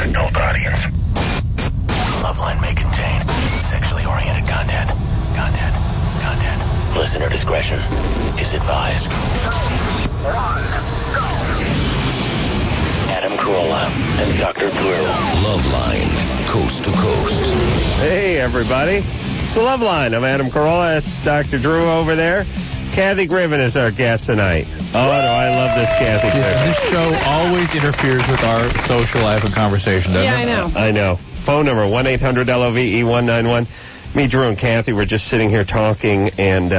adult audience. Loveline may contain sexually oriented content. Listener discretion is advised. 3, 2, 1, go! Adam Carolla and Dr. Drew. Loveline, coast to coast. Hey, everybody. It's the Loveline. I'm Adam Carolla. It's Dr. Drew over there. Kathy Griffin is our guest tonight. Oh, do I love this Kathy Griffin. This show always interferes with our social life and conversation, doesn't it? I know. Phone number, 1-800-LOVE-191. Me, Drew, and Kathy were just sitting here talking, and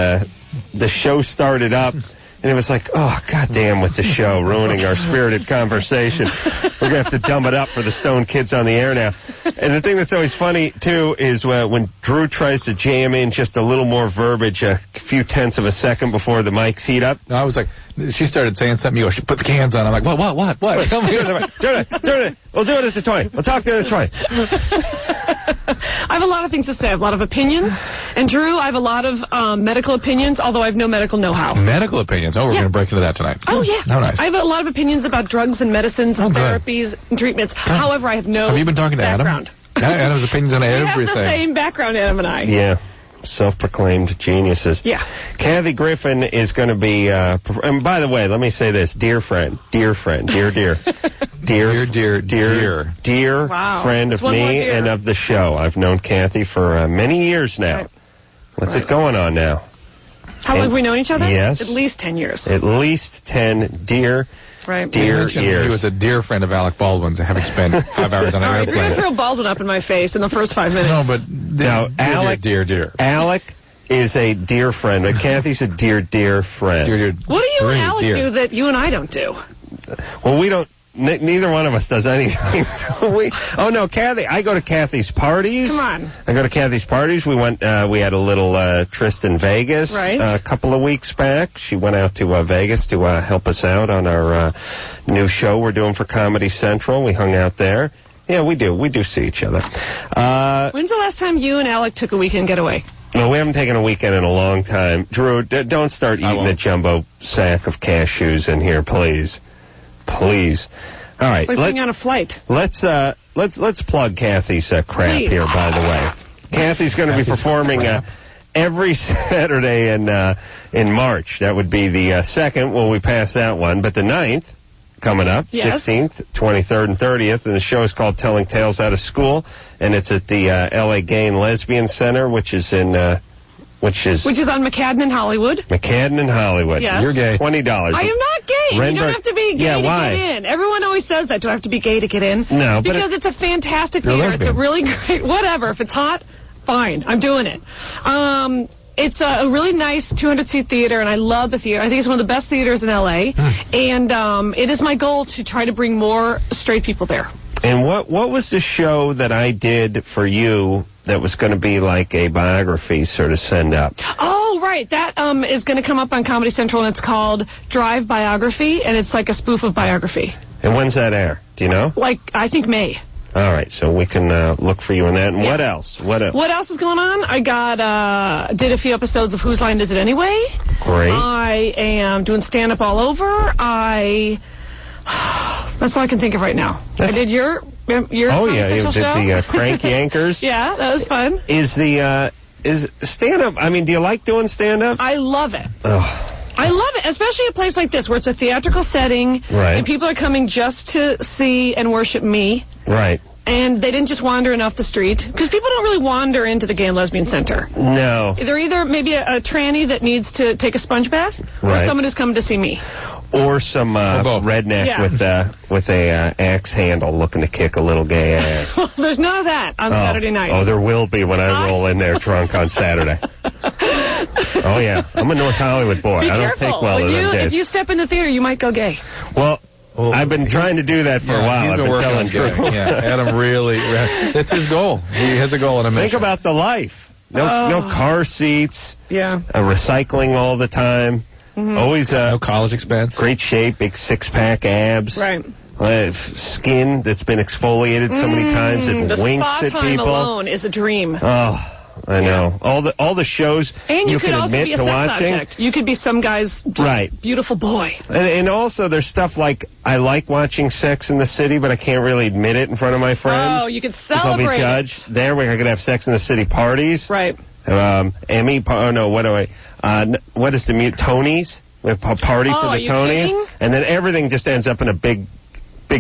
the show started up, and it was like, oh, goddamn with the show, ruining our spirited conversation. We're going to have to dumb it up for the Stone Kids on the air now. And the thing that's always funny, too, is when Drew tries to jam in just a little more verbiage a few tenths of a second before the mics heat up. No, I was like, she started saying something, you go, she put the cans on. I'm like, what? Wait, turn it. We'll do it at the 20. We'll talk to it at the 20. I have a lot of things to say. I have a lot of opinions. And, Drew, I have a lot of medical opinions, although I have no medical know-how. Medical opinions? Oh, we're going to break into that tonight. Oh, yeah. Oh, nice. I have a lot of opinions about drugs and medicines and therapies and treatments. However, I have no Have you been talking to background. Adam? Adam's opinions on everything. We have the same background, Adam and I. Yeah. Self-proclaimed geniuses. Yeah. Kathy Griffin is going to be, and by the way, let me say this, dear friend, dear friend of me and of the show. I've known Kathy for many years now. Right. What's it going on now? How long have we known each other? Yes. At least 10 years. At least 10 dear years. He was a dear friend of Alec Baldwin's, having spent 5 hours on an airplane. You're going to throw Baldwin up in my face in the first 5 minutes. No, but now, Alec, dear. Alec is a dear friend, but Kathy's a dear friend. What do you and Alec do that you and I don't do? Well, we don't. Neither one of us does anything. Kathy. I go to Kathy's parties. Come on. I go to Kathy's parties. We went. We had a little tryst in Vegas a couple of weeks back. She went out to Vegas to help us out on our new show we're doing for Comedy Central. We hung out there. Yeah, we do. We do see each other. When's the last time you and Alec took a weekend getaway? No, we haven't taken a weekend in a long time. Drew, don't start eating a jumbo sack of cashews in here, please. Please. All right. It's like being on a flight. Let's plug Kathy's crap Please. here, by the way. Kathy's going to be performing every Saturday in March. That would be the 2nd. Well, we passed that one. But the 9th, coming up, 16th, 23rd, and 30th. And the show is called Telling Tales Out of School. And it's at the L.A. Gay and Lesbian Center, which is on McCadden in Hollywood. McCadden in Hollywood. Yes. You're gay. $20. I am not gay. You don't have to be gay to get in. Everyone always says that. Do I have to be gay to get in? No, because it's a fantastic theater. It's a really great. Whatever. If it's hot, fine. I'm doing it. It's a really nice 200-seat theater, and I love the theater. I think it's one of the best theaters in L.A. And it is my goal to try to bring more straight people there. And what was the show that I did for you that was going to be like a biography sort of send-up? Oh, right. That is going to come up on Comedy Central, and it's called Drive Biography, and it's like a spoof of biography. And when's that air? Do you know? I think May. All right, so we can look for you in that. And what else? What else is going on? I did a few episodes of Whose Line Is It Anyway? Great. I am doing stand-up all over. That's all I can think of right now. I did your you did show? The Crank Yankers. Yeah, that was fun. Is stand-up, I mean, do you like doing stand-up? I love it. Oh. I love it, especially a place like this where it's a theatrical setting, and people are coming just to see and worship me. Right. And they didn't just wander in off the street, because people don't really wander into the Gay and Lesbian Center. No. They're either maybe a tranny that needs to take a sponge bath, or someone who's coming to see me. Or some redneck with a axe handle looking to kick a little gay ass. Well, there's none of that on Saturday night. Oh, there will be when I roll in there drunk on Saturday. Oh, yeah. I'm a North Hollywood boy. Be I don't careful. take well to them days. If you step in the theater, you might go gay. Well, I've been trying to do that for a while. I've been telling Drew. Yeah, Adam really, that's his goal. He has a goal and a mission. Think about the life. No car seats. Yeah. Recycling all the time. Mm-hmm. Always no college expense. Great shape, big six-pack abs. Right. Skin that's been exfoliated so many times it winks at people. The spa time alone is a dream. Oh, I know. All the shows and you could can also admit be a to sex watching. object. You could be some guy's beautiful boy. And also there's stuff like I like watching Sex in the City, but I can't really admit it in front of my friends. Oh, you could celebrate. I'll be judged. There I could have Sex in the City parties. Right. Emmy. Oh no. What do I? What is the Tonys? We have a party for the Tonys, kidding? and then everything just ends up in a big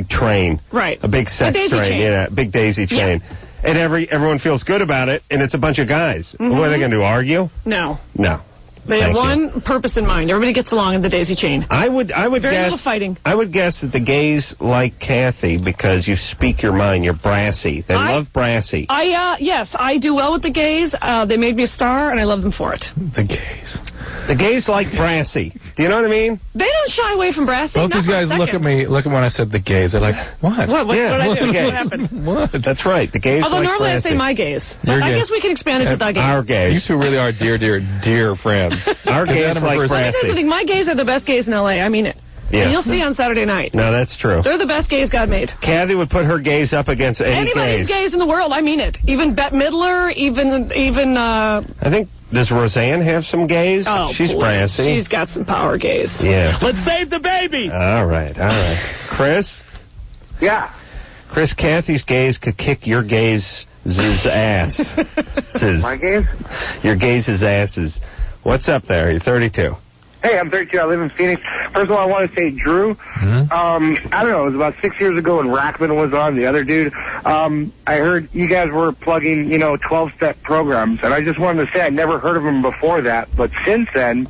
train. Right. A big sex train. Yeah, big daisy chain. Yeah. And everyone feels good about it, and it's a bunch of guys. Mm-hmm. What are they going to do, argue? No. They Thank have one purpose in mind. Everybody gets along in the daisy chain. I would Very guess little fighting. I would guess that the gays like Kathy because you speak your mind. You're brassy. They love brassy. Yes, I do well with the gays. They made me a star, and I love them for it. The gays like brassy. Do you know what I mean? They don't shy away from brassy. Both these guys look at me. Look at when I said the gays. They're like, what? What did I do? What happened? What? That's right. The gays. Although like normally brassy. I say my gays. But I guess we can expand it to the gays. Our gays. You two really are dear friends. Our gays like brassy. I think my gays are the best gays in L.A. I mean it. Yeah. And you'll see on Saturday night. No, that's true. They're the best gays God made. Kathy would put her gays up against anybody's gays in the world. I mean it. Even Bette Midler. Even. I think. Does Roseanne have some gays? Oh, she's brassy. She's got some power gays. Yeah. Let's save the babies. All right. Chris? Yeah. Chris, Kathy's gays could kick your gays' ass. My gays? Your gays' asses. What's up there? You're 32. Hey, I'm 32. I live in Phoenix. First of all, I want to say, Drew, I don't know, it was about 6 years ago when Rackman was on, the other dude. I heard you guys were plugging, 12-step programs, and I just wanted to say I never heard of them before that, but since then,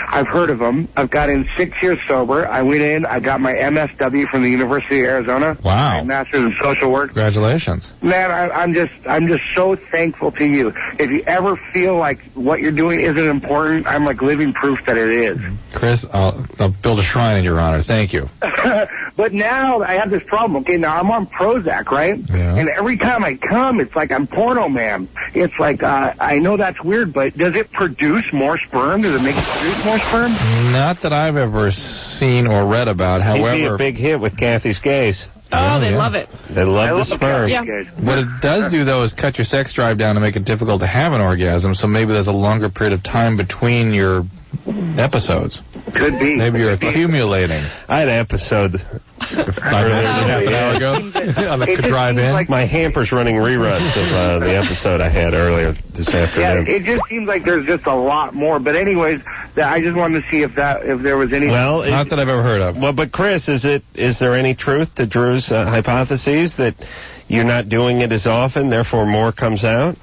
I've heard of them. I've got in 6 years sober. I went in, I got my MSW from the University of Arizona. Wow. My master's in social work. Congratulations. Man, I'm just so thankful to you. If you ever feel like what you're doing isn't important, I'm like living proof that it is. Chris, I'll build a shrine in your honor. Thank you. But now I have this problem. Okay, now I'm on Prozac, right? Yeah. And every time I come, it's like I'm Porno Man. It's like, I know that's weird, but does it produce more sperm? Does it make it produce more sperm? Not that I've ever seen or read about. However, he'd be a big hit with Kathy's gays. Oh, they love it. They love the sperm. Yeah. What it does do, though, is cut your sex drive down to make it difficult to have an orgasm, so maybe there's a longer period of time between your episodes. Could be. Maybe you're accumulating. I had an episode half an hour ago. I could drive in. Like my hamper's running reruns of the episode I had earlier this afternoon. Yeah, it just seems like there's just a lot more. But anyways, I just wanted to see if there was any. Well, not that I've ever heard of. Well, but Chris, is there any truth to Drew's hypotheses that you're not doing it as often, therefore more comes out?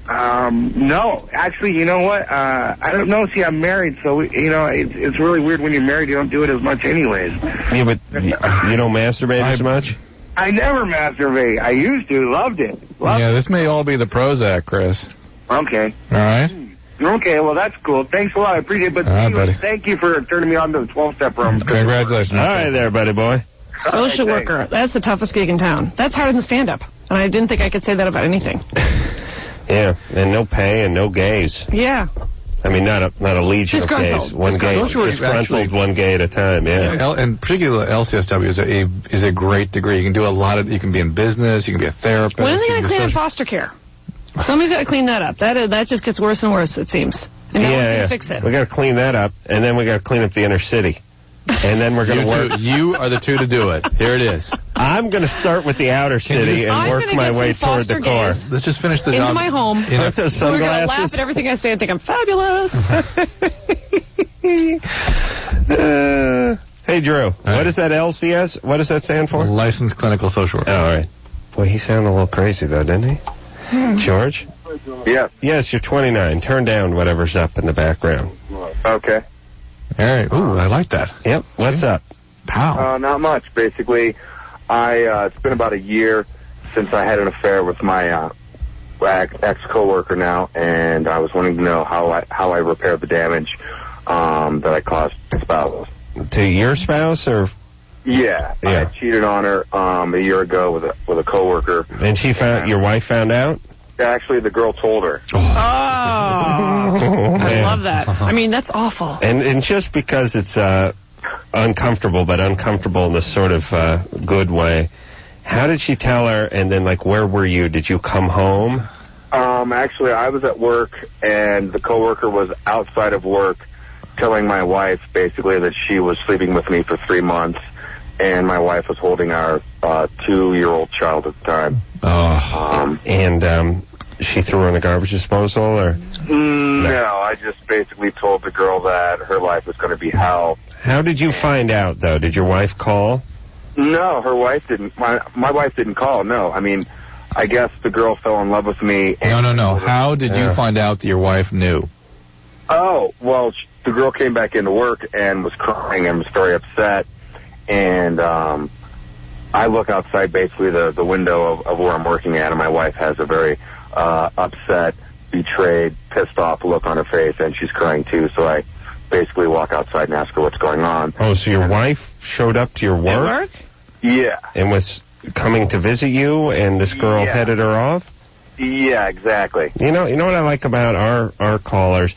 No, actually, you know what? I don't know. See, I'm married, so it's really weird when you're married. You don't do it as much, anyways. Yeah, but you don't masturbate as much. I never masturbate. I used to. Loved it. This may all be the Prozac, Chris. Okay. All right. Okay, well, that's cool. Thanks a lot. I appreciate it. But buddy. Thank you for turning me on to the 12-step room. Congratulations. All right there, buddy boy. Social worker. That's the toughest gig in town. That's harder than stand-up. And I didn't think I could say that about anything. Yeah, and no pay and no gays. Yeah. I mean, not a legion of gays. One gay, disgruntled, one gay at a time. Yeah. And particularly LCSW is a great degree. You can do a lot of. You can be in business. You can be a therapist. When are they going to clean up foster care? Somebody's got to clean that up. That just gets worse and worse, it seems. And no one's going to fix it. We got to clean that up, and then we got to clean up the inner city. And then we're going to work. You are the two to do it. Here it is. I'm going to start with the outer city and work my way toward the core. Let's just finish the into job. my home. Put those We're going to sunglasses. laugh at everything I say and think I'm fabulous. Hey, Drew. What is that LCS? What does that stand for? Licensed Clinical Social Worker. Oh, all right. Boy, he sounded a little crazy, though, didn't he? George? Yeah. Yes, you're 29. Turn down whatever's up in the background. Okay. All right. Ooh, I like that. Yep. What's up? Pow. Not much. Basically, it's been about a year since I had an affair with my ex-coworker now, and I was wanting to know how I repaired the damage that I caused my spouse. To your spouse, or? Yeah. I had cheated on her a year ago with a coworker. And your wife found out? Actually, the girl told her. Oh, I love that. I mean, that's awful. And just because it's uncomfortable, but uncomfortable in this sort of good way, how did she tell her, and then, where were you? Did you come home? Actually, I was at work, and the coworker was outside of work telling my wife basically that she was sleeping with me for 3 months, and my wife was holding our 2-year-old child at the time. And she threw her in the garbage disposal, or? No, I just basically told the girl that her life was going to be hell. How did you find out, though? Did your wife call? No, her wife didn't. My wife didn't call, no. I mean, I guess the girl fell in love with me. And No. How did you find out that your wife knew? Oh, well, the girl came back into work and was crying and was very upset. And I look outside basically the window of where I'm working at, and my wife has a very upset, betrayed, pissed off look on her face, and she's crying too. So I basically walk outside and ask her what's going on. Oh, so your wife showed up to your work? Yeah. And was coming to visit you, and this girl headed her off? Yeah, exactly. You know what I like about our callers?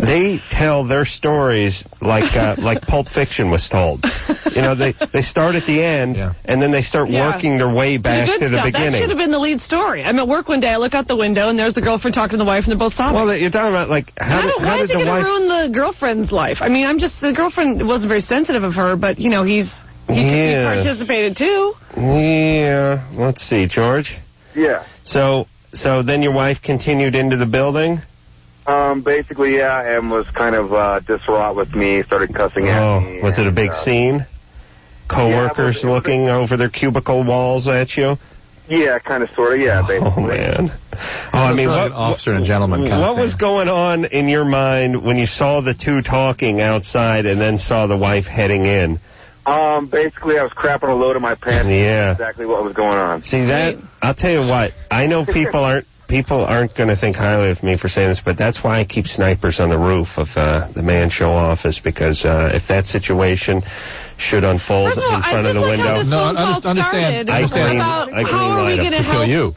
They tell their stories like Pulp Fiction was told. You know, they start at the end, and then they start working their way back to the beginning. That should have been the lead story. I'm at work one day, I look out the window, and there's the girlfriend talking to the wife, and they're both sobbing. Well, you're talking about, like, why is it going to ruin the girlfriend's life? I mean, the girlfriend wasn't very sensitive of her, but, you know, he participated too. Yeah. Let's see, George? Yeah. So then your wife continued into the building? Basically, yeah, and was kind of distraught with me, started cussing at me. Was it a big scene? Coworkers looking over their cubicle walls at you? Yeah, kind of, sort of, yeah, basically. Oh, man. I mean, what officer and gentleman kind what was going on in your mind when you saw the two talking outside and then saw the wife heading in? Basically, I was crapping a load of my pants. Yeah. That's exactly what was going on. See, I'll tell you what, I know people aren't going to think highly of me for saying this, but that's why I keep snipers on the roof of the Man Show office, because if that situation should unfold in front of the window. Understand. How are we going to help you?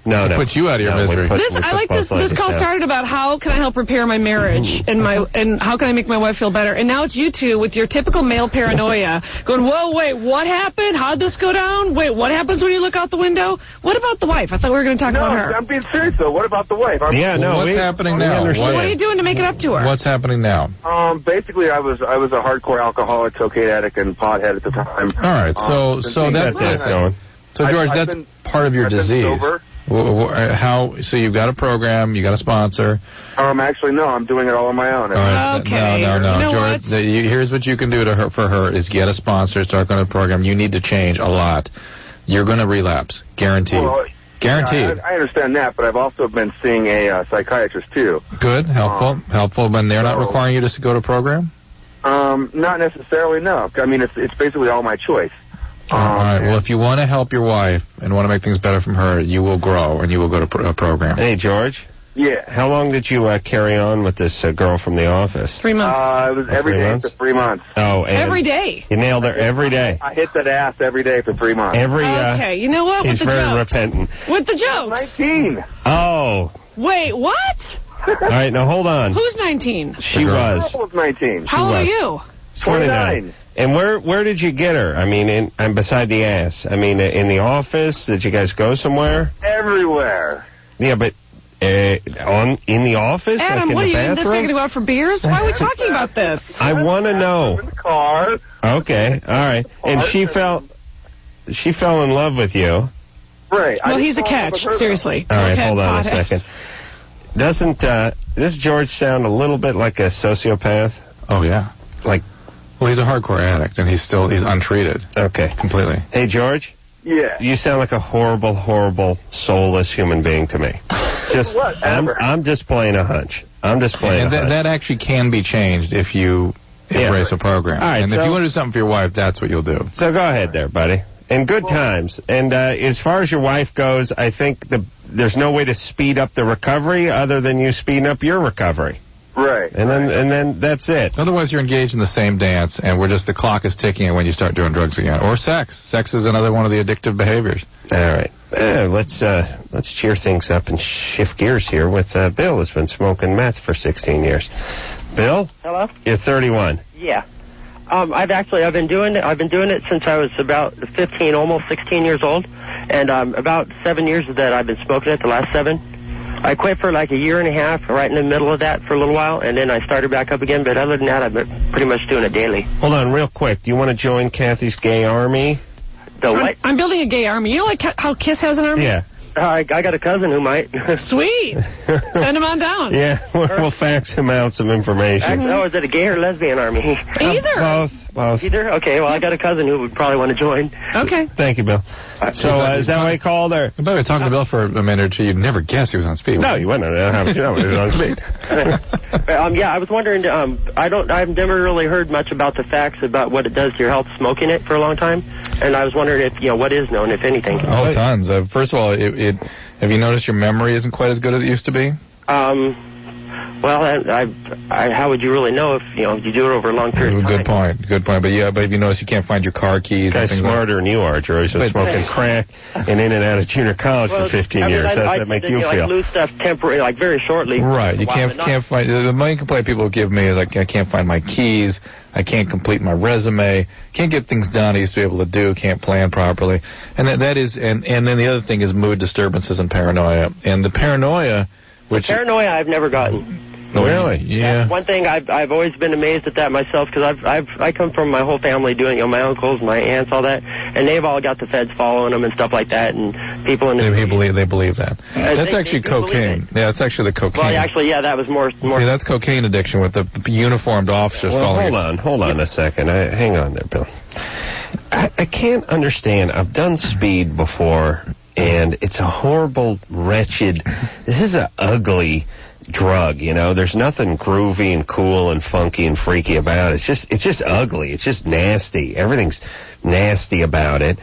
No. Put you out of your misery. I like this. This call started about how can I help repair my marriage and how can I make my wife feel better. And now it's you two with your typical male paranoia going, whoa, wait, what happened? How'd this go down? Wait, what happens when you look out the window? What about the wife? I thought we were going to talk about her. I'm being serious though. What about the wife? What's happening now? What are you doing to make it up to her? What's happening now? Basically, I was a hardcore alcoholic, cocaine addict, and pothead at the time. All right, so that's going. So George, that's part of your disease. So you've got a program, you got a sponsor. Actually, no, I'm doing it all on my own. All right. Okay. No, George, here's what you can do for her is get a sponsor, start going to a program. You need to change a lot. You're going to relapse, guaranteed. Well, guaranteed. Yeah, I understand that, but I've also been seeing a psychiatrist too. Good, helpful. When they're not requiring you to go to a program. Not necessarily. No. I mean, it's basically all my choice. All right. Well, if you want to help your wife and want to make things better from her, you will grow and you will go to a program. Hey, George. Yeah. How long did you carry on with this girl from the office? 3 months. It was every day for 3 months. Oh, and every day. You nailed her every day. I hit that ass every day for 3 months. Okay. You know what? He's with the very jokes. repentant. With the jokes. 19. Oh. Wait, what? All right. Now hold on. Who's 19? She was. I was 19. How old are you? 29. And where did you get her? I mean, I'm beside the ass. I mean, in the office? Did you guys go somewhere? Everywhere. Yeah, but in the office? Adam, like what are you in this guy going to go out for beers? Why are we talking about this? I want to know. In the car. Okay, all right. And she fell in love with you. Right. Well, he's a catch. Seriously. All right, hold on a second. Doesn't this George sound a little bit like a sociopath? Oh yeah. Well, he's a hardcore addict, and he's untreated. Okay. Completely. Hey, George? Yeah. You sound like a horrible, horrible, soulless human being to me. I'm just playing a hunch. That actually can be changed if you embrace a program. All right, and if you want to do something for your wife, that's what you'll do. So go ahead there, buddy. And good times. And as far as your wife goes, I think there's no way to speed up the recovery other than you speeding up your recovery. Right. And then that's it. Otherwise, you're engaged in the same dance, and the clock is ticking when you start doing drugs again. Or sex. Sex is another one of the addictive behaviors. All right. Let's cheer things up and shift gears here with Bill, who's been smoking meth for 16 years. Bill? Hello? You're 31. Yeah. I've been doing it since I was about 15, almost 16 years old. And about 7 years that I've been smoking it, the last 7. I quit for like a year and a half, right in the middle of that for a little while, and then I started back up again. But other than that, I've been pretty much doing it daily. Hold on, real quick. Do you want to join Kathy's gay army? The what? I'm building a gay army. You know like how KISS has an army? Yeah. I got a cousin who might. Sweet. Send him on down. Yeah, we'll fax him out some information. Oh, is it a gay or lesbian army? Either. Both. Either? Okay, well, I got a cousin who would probably want to join. Okay. Thank you, Bill. So, is that why you called, or? By the way, talking to Bill for a minute or two, you'd never guess he was on speed. No, you wouldn't. How would you know he was on speed? Yeah, I was wondering, I've never really heard much about the facts about what it does to your health smoking it for a long time. And I was wondering if, what is known, if anything. Oh, tons. First of all, have you noticed your memory isn't quite as good as it used to be? Well, how would you really know if you do it over a long period of time? Good point. But if you notice you can't find your car keys. Guy's smarter than you are, Joe. He's been smoking crack and in and out of junior college for 15 years. How does that make you feel? I lose stuff temporarily, like very shortly. Right. You can't find. The main complaint people give me is like, I can't find my keys. I can't complete my resume. Can't get things done I used to be able to do. Can't plan properly. And that is. And then the other thing is mood disturbances and paranoia. And the paranoia, paranoia I've never gotten. Really? Yeah. That's one thing I've always been amazed at that myself, because I come from my whole family doing, my uncles, my aunts, all that, and they've all got the feds following them and stuff like that, and people in the they believe that. That's actually cocaine. Yeah, that's actually the cocaine. Well, actually, yeah, that was more. See, that's cocaine addiction with the uniformed officers following. Hold on a second. Hang on there, Bill. I can't understand. I've done speed before, and it's a horrible, wretched. This is an ugly drug, there's nothing groovy and cool and funky and freaky about it. It's just ugly. It's just nasty. Everything's nasty about it.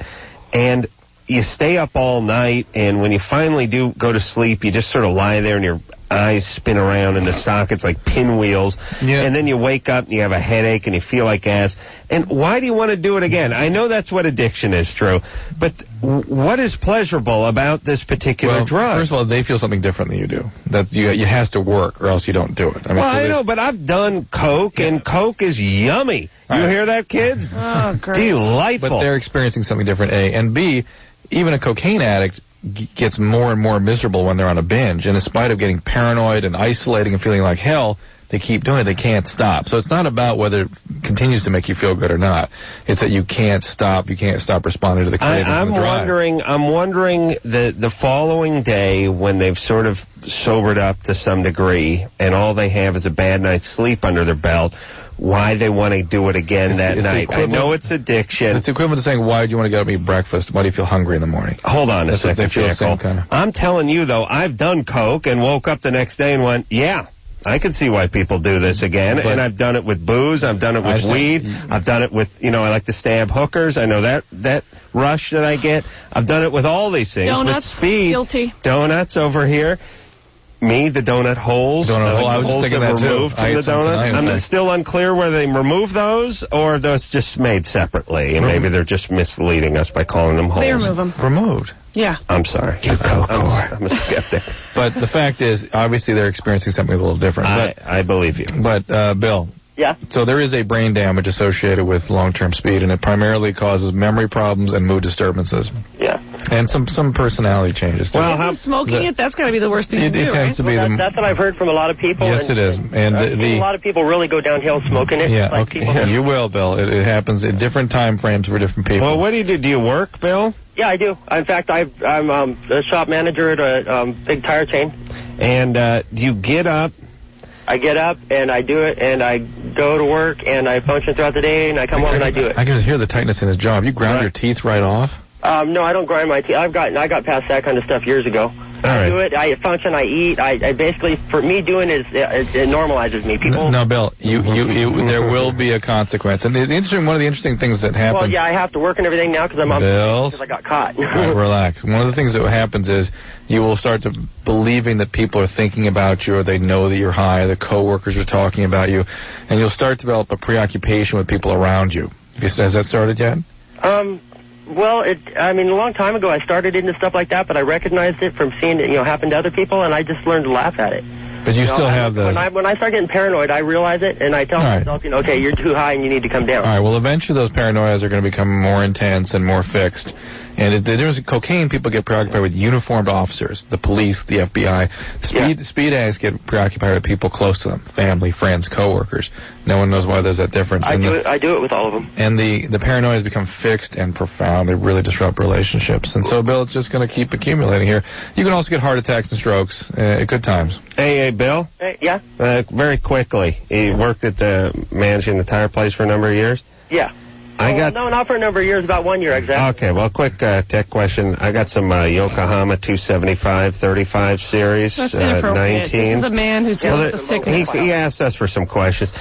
And you stay up all night, and when you finally do go to sleep, you just sort of lie there and your eyes spin around in the sockets like pinwheels. Yeah. And then you wake up and you have a headache and you feel like ass. And why do you want to do it again? I know that's what addiction is, Drew. But what is pleasurable about this particular drug? First of all, they feel something different than you do. That you has to work or else you don't do it. I know, but I've done coke, and coke is yummy. You hear that, kids? Oh, great. Delightful. But they're experiencing something different, A. And B, even a cocaine addict gets more and more miserable when they're on a binge. And in spite of getting paranoid and isolating and feeling like hell, they keep doing it. They can't stop. So it's not about whether it continues to make you feel good or not. It's that you can't stop. You can't stop responding to the craving and the drive. I'm wondering the following day, when they've sort of sobered up to some degree and all they have is a bad night's sleep under their belt, why they want to do it again that night. I know it's addiction. It's equivalent to saying, why do you want to get up and eat breakfast? Why do you feel hungry in the morning? Hold on a second, Jackal. I'm telling you, though, I've done coke and woke up the next day and went, yeah, I can see why people do this again. And I've done it with booze. I've done it with weed. I've done it with, I like to stab hookers. I know that rush that I get. I've done it with all these things. Donuts. With speed. Guilty. Donuts over here. Me, the donut holes. I was just thinking that too. Removed from the donuts. I'm still unclear whether they remove those or those just made separately, and maybe they're just misleading us by calling them holes. They remove them. Removed. Yeah. I'm sorry. I'm a skeptic. But the fact is, obviously, they're experiencing something a little different. I believe you. But Bill. Yeah. So there is a brain damage associated with long-term speed, and it primarily causes memory problems and mood disturbances. Yeah. And some personality changes too. Well, smoking it, that's got to be the worst thing to do, It tends to be that's what I've heard from a lot of people. Yes, it is. And a lot of people really go downhill smoking it. Yeah, like okay. You will, Bill. It happens in different time frames for different people. Well, what do you do? Do you work, Bill? Yeah, I do. In fact, I'm a shop manager at a big tire chain. And do you get up? I get up and I do it, and I go to work and I function throughout the day, and I come home and I do it. I can just hear the tightness in his jaw. Have you ground your teeth right off? No, I don't grind my teeth. I got past that kind of stuff years ago. I do it. I function. I eat. I basically, for me, doing it normalizes me. People. No, Bill. You there will be a consequence. And one of the interesting things that happens. Well, yeah, I have to work and everything now because I'm on because I got caught. Right, relax. One of the things that happens is you will start to believing that people are thinking about you, or they know that you're high, the coworkers are talking about you, and you'll start to develop a preoccupation with people around you. Has that started yet? Well, a long time ago I started into stuff like that, but I recognized it from seeing it, happen to other people, and I just learned to laugh at it. But you still have those. When I start getting paranoid, I realize it, and I tell myself, okay, you're too high and you need to come down. All right, well, eventually those paranoias are going to become more intense and more fixed. And the difference in cocaine, people get preoccupied with uniformed officers, the police, the FBI. Speed addicts get preoccupied with people close to them, family, friends, coworkers. No one knows why there's that difference. I do it with all of them. And the paranoias become fixed and profound. They really disrupt relationships. And so, Bill, it's just going to keep accumulating here. You can also get heart attacks and strokes at good times. Hey, Bill? Hey, yeah? Very quickly. You worked at managing the tire place for a number of years? Yeah. No, not for a number of years, about 1 year exactly. Okay, well, quick tech question. I got some Yokohama 275 35 series, That's inappropriate. 19s. This is a man who's dealing with a sickness. He asked us for some questions.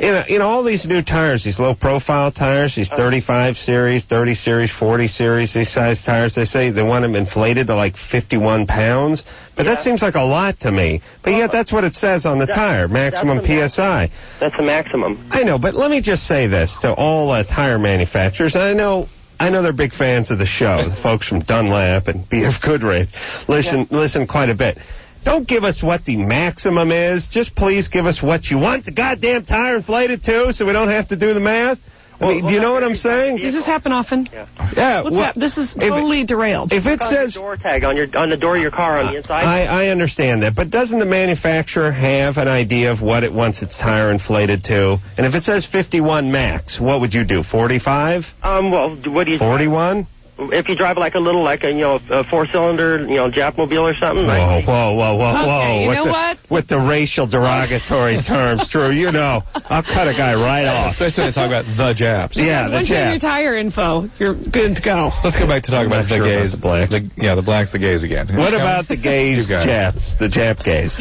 You know, all these new tires, these low-profile tires, these 35 series, 30 series, 40 series, these size tires, they say they want them inflated to like 51 pounds. But that seems like a lot to me. But yet that's what it says on the tire, maximum PSI. That's the maximum. I know, but let me just say this to all tire manufacturers. I know they're big fans of the show. The folks from Dunlap and BF Goodrich listen quite a bit. Don't give us what the maximum is. Just please give us what you want the goddamn tire inflated to, so we don't have to do the math. Do you know what I'm saying? Does this happen often? Yeah. This is totally derailed. If it says door tag on the door of your car on the inside. I understand that, but doesn't the manufacturer have an idea of what it wants its tire inflated to? And if it says 51 max, what would you do? 45? Well, what do you? 41? If you drive like a 4-cylinder, Japmobile or something. Whoa. Okay, you know what? With the racial derogatory terms, Drew, I'll cut a guy right off. Especially when they talk about the Japs. Yeah, the Once you have your Japs. tire info, you're good to go. Let's go back to talk about the gays. The blacks. The blacks, the gays again. What about the gays, Japs, the Jap gays?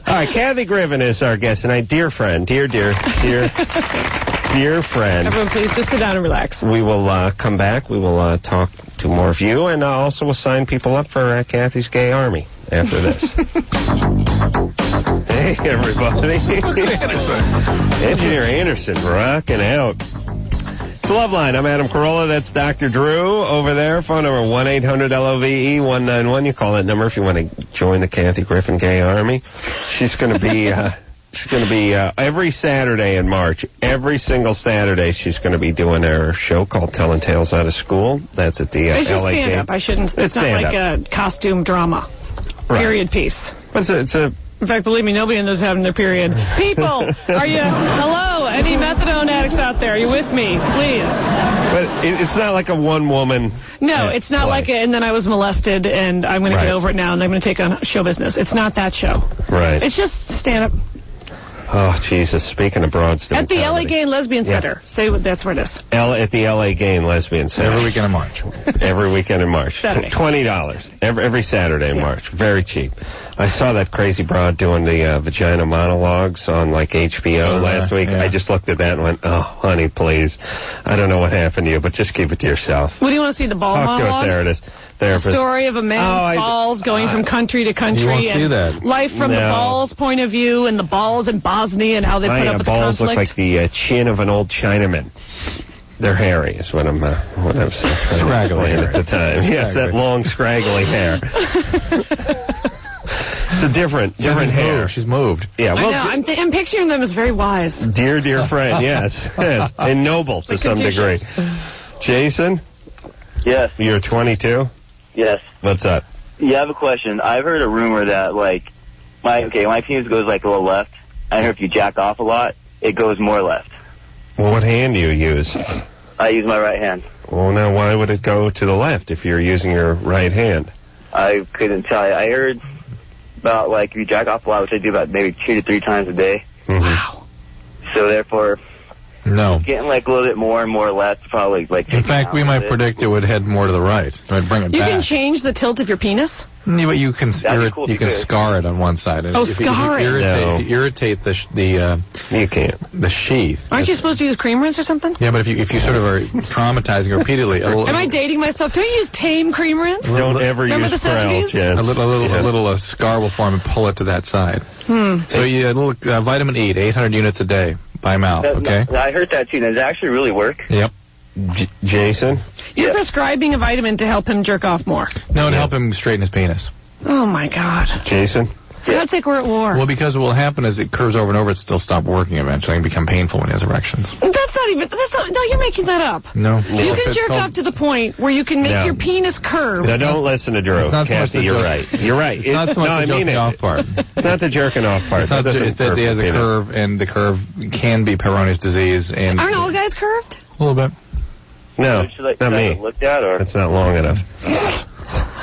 All right, Kathy Griffin is our guest tonight. Dear friend, dear friend. Everyone, please just sit down and relax. We will come back. We will talk to more of you, and also we'll sign people up for Kathy's Gay Army after this. Hey, everybody. Engineer Anderson rocking out. It's Loveline. I'm Adam Carolla. That's Dr. Drew over there. Phone number 1-800-LOVE-191. You call that number if you want to join the Kathy Griffin Gay Army. She's going to be... She's going to be every Saturday in March. Every single Saturday, she's going to be doing her show called Telling Tales Out of School. That's at the It's just LA stand game. up. It's not like a costume drama. Right. Period piece. It's a. In fact, believe me, nobody in those having their period. People, are you? Hello, any methadone addicts out there? Are you with me? Please. But it's not like a one-woman. No, it's not like and then I was molested and I'm going to get over it now and I'm going to take on show business. It's not that show. Right. It's just stand up. Oh, Jesus. Speaking of broads. At the LA Gay and Lesbian Center. Say that's where it is. At the LA Gay and Lesbian Center. Every weekend in March. Every weekend in March. Saturday. $20. Every Saturday in March. Very cheap. I saw that crazy broad doing the vagina monologues on like HBO last week. Yeah. I just looked at that and went, oh, honey, please. I don't know what happened to you, but just keep it to yourself. What do you want to see, the ball Talk monologues? to it. There it is. The story of a man's balls going from country to country. You won't and see that. Life from the balls' point of view and the balls in Bosnia and how they put up with the balls conflict. look like the chin of an old Chinaman. They're hairy, is what I'm Scraggly hair at the time. Yeah, it's that long, scraggly hair. It's a different hair. She's moved. Yeah, well, I know. I'm picturing them as very wise. Dear friend, yes. And noble to some degree. Jason? Yes. You're 22? Yes. What's up? Yeah, I have a question. I've heard a rumor that, my penis goes, a little left. I heard if you jack off a lot, it goes more left. Well, what hand do you use? I use my right hand. Well, now, why would it go to the left if you're using your right hand? I couldn't tell you. I heard about, if you jack off a lot, which I do about maybe 2 to 3 times a day. Mm-hmm. Wow. So, therefore... No. Getting a little bit more and more left, probably In fact, we might predict it would head more to the right. It might bring it You back. can change the tilt of your penis? Yeah, but you can cool you can scar it on one side. Scar it. If you irritate the you can't. The sheath. Aren't you supposed to use cream rinse or something? Yeah, but if you sort of are traumatizing repeatedly, Am I dating myself? Don't you use tame cream rinse? Don't ever Remember use the Prel, 70s? Jens. a little scar will form and pull it to that side. So you a little vitamin E, 800 units a day by mouth. Okay. I heard that too. Does it actually really work? Yep. Jason? You're prescribing a vitamin to help him jerk off more. No, to help him straighten his penis. Oh, my God. Jason? For God's sake, we're at war. Well, because what will happen is it curves over and over, it still stop working eventually and become painful when he has erections. No, you're making that up. No. You can jerk off to the point where you can make your penis curve. No, don't listen to Drew. Kathy, you're right. You're right. It's not so much the jerking off part. It's not the jerking off part. It's that he has a curve, and the curve can be Peyronie's disease. And aren't all guys curved? A little bit. No, not me. Looked at, or it's not long enough.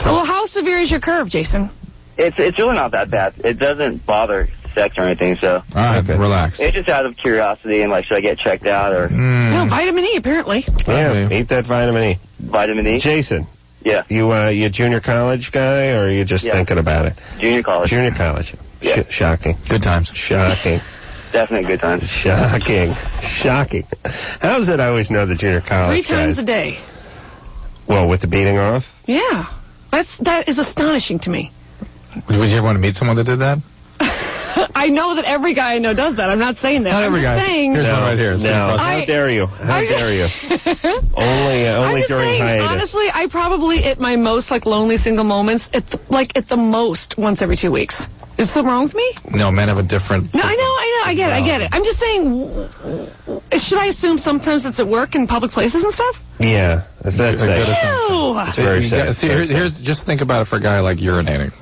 Well, how severe is your curve, Jason? It's really not that bad. It doesn't bother sex or anything, so. All right, relax. It's just out of curiosity and like, should I get checked out or? No, vitamin E apparently. Yeah, eat that vitamin E. Vitamin E. Jason. Yeah. You a junior college guy, or are you just thinking about it? Junior college. Junior college. Yeah. Shocking. Good times. Shocking. Definitely good times. Shocking. How is it I always know the junior college 3 times guys? a day. Well, with the beating off? Yeah. That is astonishing to me. Would you ever want to meet someone that did that? I know that every guy I know does that. I'm not saying that. Not every guy. Saying, Here's one right here. No. How dare you? How dare you? Only I'm just during saying, hiatus. honestly, I probably at my most lonely single moments, at the most once every 2 weeks. Is something wrong with me? No, men have a different. No, I know. I get it. I'm just saying, should I assume sometimes it's at work in public places and stuff? Yeah, that's safe. Ew. It's very safe. See, here's just think about it for a guy like urinating.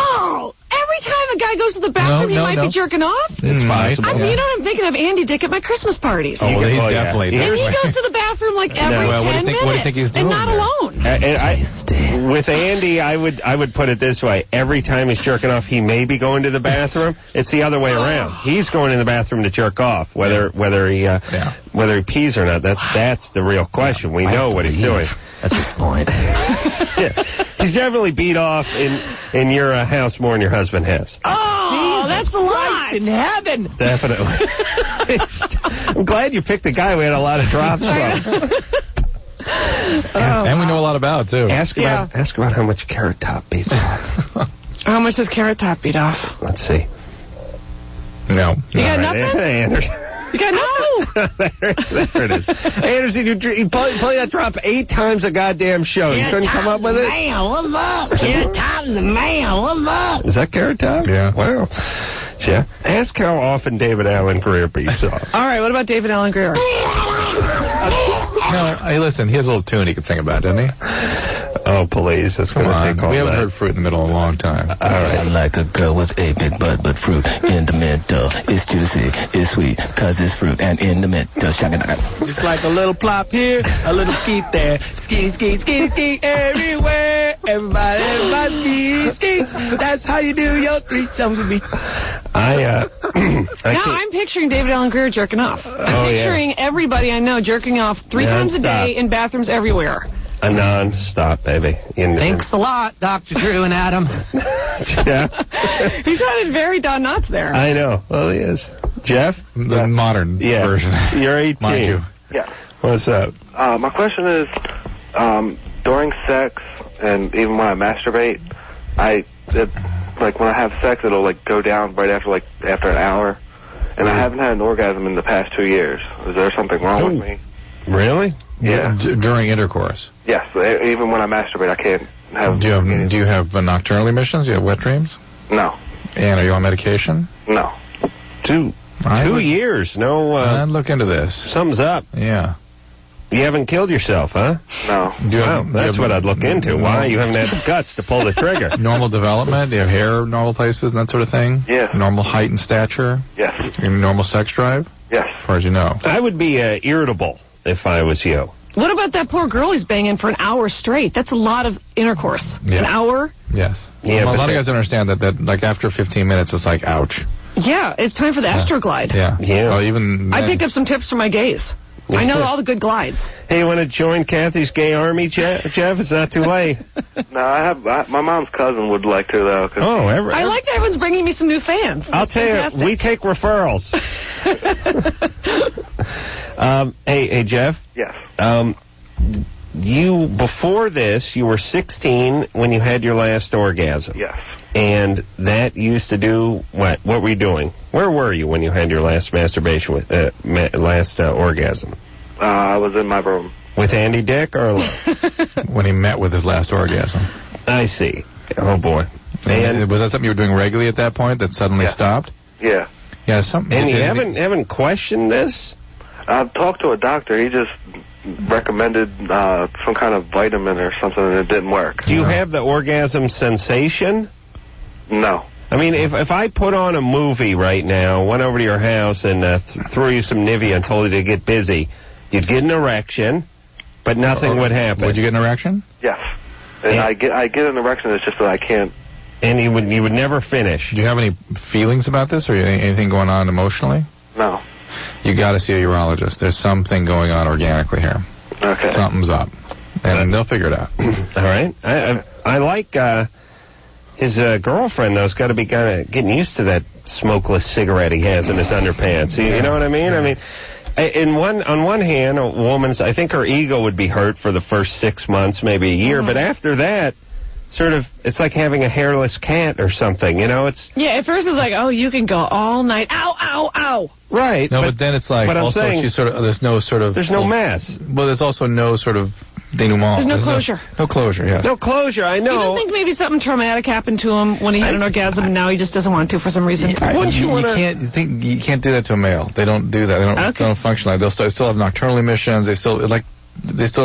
Oh, every time a guy goes to the bathroom, he might be jerking off? It's possible. You know what I'm thinking of? Andy Dick at my Christmas parties. Oh, well, he's definitely. And he goes to the bathroom like every 10 minutes. What do you think he's doing? And not alone. With Andy, I would put it this way: every time he's jerking off, he may be going to the bathroom. It's the other way around. He's going in the bathroom to jerk off, whether he pees or not. That's the real question. We know what he's doing at this point. Yeah. He's definitely beat off in your house more than your husband has. Oh, Jesus that's a lot. Christ in heaven. Definitely. I'm glad you picked a guy we had a lot of drops from. And we know a lot about, too. Ask about how much Carrot Top beats off. How much does Carrot Top beat off? Let's see. No. You got nothing? Hey, Anderson. You got nothing? there it is. Anderson, you play that drop 8 times a goddamn show. You couldn't come up with it? Man, what's up? Carrot Top's the man. What's up? Is that Carrot Top? Yeah. Wow. Yeah. Ask how often David Allen Greer beats off. All right, what about David Allen Greer? No, hey, listen, he has a little tune he could sing about, doesn't he? Oh, please. That's going to take all We haven't night. heard Fruit in the Middle in a long time. All right. I like a girl with a big butt, but fruit in the middle. It's juicy, it's sweet, cause it's fruit, and in the middle. Shaka-naka. Just like a little plop here, a little skeet there. Ski, ski, ski, ski everywhere. Everybody ski, skeets. That's how you do your threesomes with me. I'm picturing David Allen Greer jerking off. I'm picturing everybody I know jerking off 3 times a day in bathrooms everywhere. A non-stop, baby. Thanks a lot, Dr. Drew and Adam. Yeah. He sounded very Don Knotts there. I know. Well, he is. Jeff? The modern version. You're 18. Mind you. Yeah. What's up? My question is, during sex and even when I masturbate, when I have sex, it'll like go down right after an hour, and I haven't had an orgasm in the past 2 years. Is there something wrong with me? Really? Yeah. During intercourse. Yes. Even when I masturbate, I can't have. Do you have nocturnal emissions? Do you have wet dreams? No. And are you on medication? No. 2 years. No. I'd look into this. Something's up. Yeah. You haven't killed yourself, huh? No. That's what I'd look into. Why? You haven't had the guts to pull the trigger. Normal development? Do you have hair in normal places and that sort of thing? Yes. Normal height and stature? Yes. And normal sex drive? Yes. As far as you know. I would be irritable if I was you. What about that poor girl he's banging for an hour straight? That's a lot of intercourse. Yeah. An hour? Yes. Yeah, well, a lot of guys don't understand that like after 15 minutes it's like ouch. Yeah, it's time for the Astroglide. Yeah. Yeah. Well, I picked up some tips from my gays. I know all the good glides. Hey, you want to join Kathy's gay army, Jeff? It's not too late. No, my mom's cousin would like to, though. I like that everyone's bringing me some new fans. I'll tell you, we take referrals. Hey, Jeff? Yes. Before this, you were 16 when you had your last orgasm. Yes. And that used to do what? What were you doing? Where were you when you had your last masturbation orgasm? I was in my room. With Andy Dick or alone? When he met with his last orgasm. I see. Oh boy. And was that something you were doing regularly at that point that suddenly stopped? Yeah. Yeah, something. And you haven't questioned this? I've talked to a doctor. He just recommended some kind of vitamin or something, and it didn't work. Do you have the orgasm sensation? No. I mean, if I put on a movie right now, went over to your house and threw you some Nivea and told you to get busy, you'd get an erection, but nothing would happen. Would you get an erection? Yes. And I get an erection. It's just that I can't. And you would never finish. Do you have any feelings about this, or anything going on emotionally? No. You got to see a urologist. There's something going on organically here. Okay. Something's up, and they'll figure it out. All right. I like his girlfriend, though, has got to be kind of getting used to that smokeless cigarette he has in his underpants. You know what I mean? I mean, on one hand, a woman's, I think her ego would be hurt for the first 6 months, maybe a year, but after that, sort of, it's like having a hairless cat or something, you know? It's at first it's like, oh, you can go all night. Ow, ow, ow. Right. No, but then it's like, also, she's sort of, there's no mess. Well, there's also no sort of denouement. There's no closure. No closure, yes. No closure, I know. You don't think maybe something traumatic happened to him when he had an orgasm and now he just doesn't want to for some reason? You can't do that to a male. They don't do that. They don't function like that. They'll still have nocturnal emissions. They still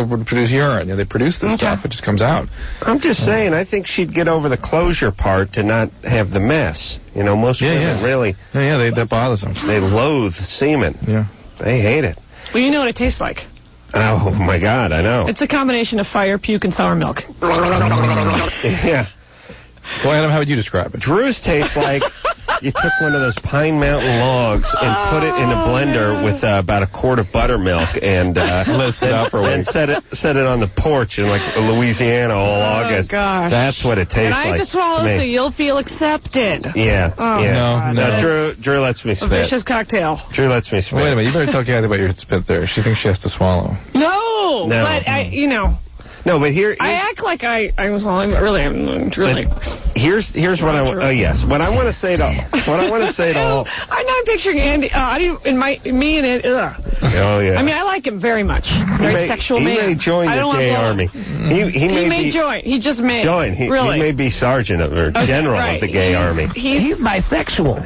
produce urine. They produce this stuff. It just comes out. I'm just saying, I think she'd get over the closure part to not have the mess. You know, most women really... Yeah, that bothers them. They loathe semen. Yeah. They hate it. Well, you know what it tastes like. Oh, my God, I know. It's a combination of fire, puke, and sour milk. Yeah. Well, Adam, how would you describe it? Drew's tastes like you took one of those Pine Mountain logs and put it in a blender with about a quart of buttermilk and let it sit out for a week. And set it on the porch in like Louisiana all August. Gosh. That's what it tastes like. And I have to swallow so you'll feel accepted. Yeah. Oh, yeah. No. Drew lets me spit. A vicious cocktail. Drew lets me spit. Wait a minute, you better tell Kathy about your spit there. She thinks she has to swallow. No. But No, but here I act like I was swallowing, but really I'm truly. Here's what I want. Oh yes, what I want to say to all. I'm not picturing Andy. Me and it. Ugh. Oh yeah. I mean, I like him very much. Very sexual man. He may join the gay army. He may join. He just may join. He may be sergeant or general of the gay army. He's bisexual.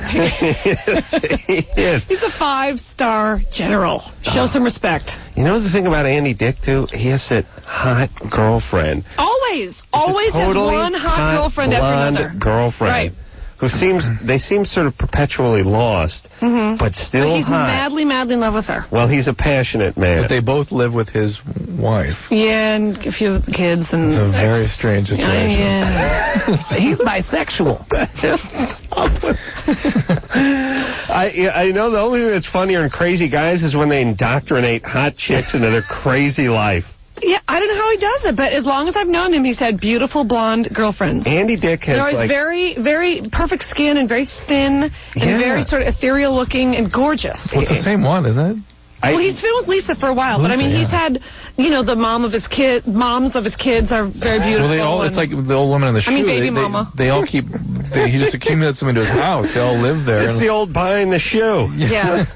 He is. He's a 5-star general. Show some respect. You know the thing about Andy Dick too? He has that hot girlfriend. Always has one hot girlfriend after another. Girlfriend. Right. Who seem sort of perpetually lost, but still but he's hot. madly in love with her. Well, he's a passionate man. But they both live with his wife. Yeah, and a few of the kids. And it's a very strange situation. Yeah. He's bisexual. I know the only thing that's funnier in Crazy Guys is when they indoctrinate hot chicks into their crazy life. Yeah, I don't know how he does it, but as long as I've known him, he's had beautiful blonde girlfriends. Andy Dick has They're always very, very perfect skin and very thin and very sort of ethereal looking and gorgeous. Well, it's the same one, isn't it? Well, he's been with Lisa for a while, but I mean, he's had, the moms of his kids are very beautiful. Well, it's like the old woman in the shoe. Baby mama. They all keep, he just accumulates them into his house. They all live there. It's the old buying the shoe. Yeah.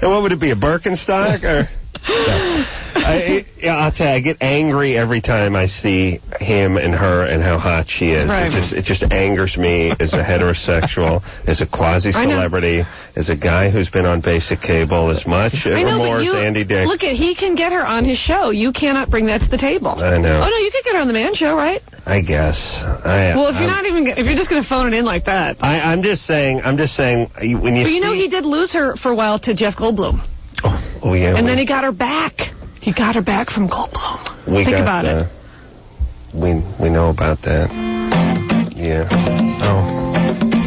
And what would it be, a Birkenstock or? No. I'll tell you, I get angry every time I see him and her and how hot she is. Right. It just angers me as a heterosexual, as a quasi-celebrity, as a guy who's been on basic cable as much or more as Andy Dick. Look, he can get her on his show. You cannot bring that to the table. I know. Oh, no, you could get her on the Man Show, right? I guess. Well, if you're just going to phone it in like that. I'm just saying, when you But he did lose her for a while to Jeff Goldblum. Oh yeah. And then he got her back. He got her back from Goldblum. Think about it. We know about that. Yeah.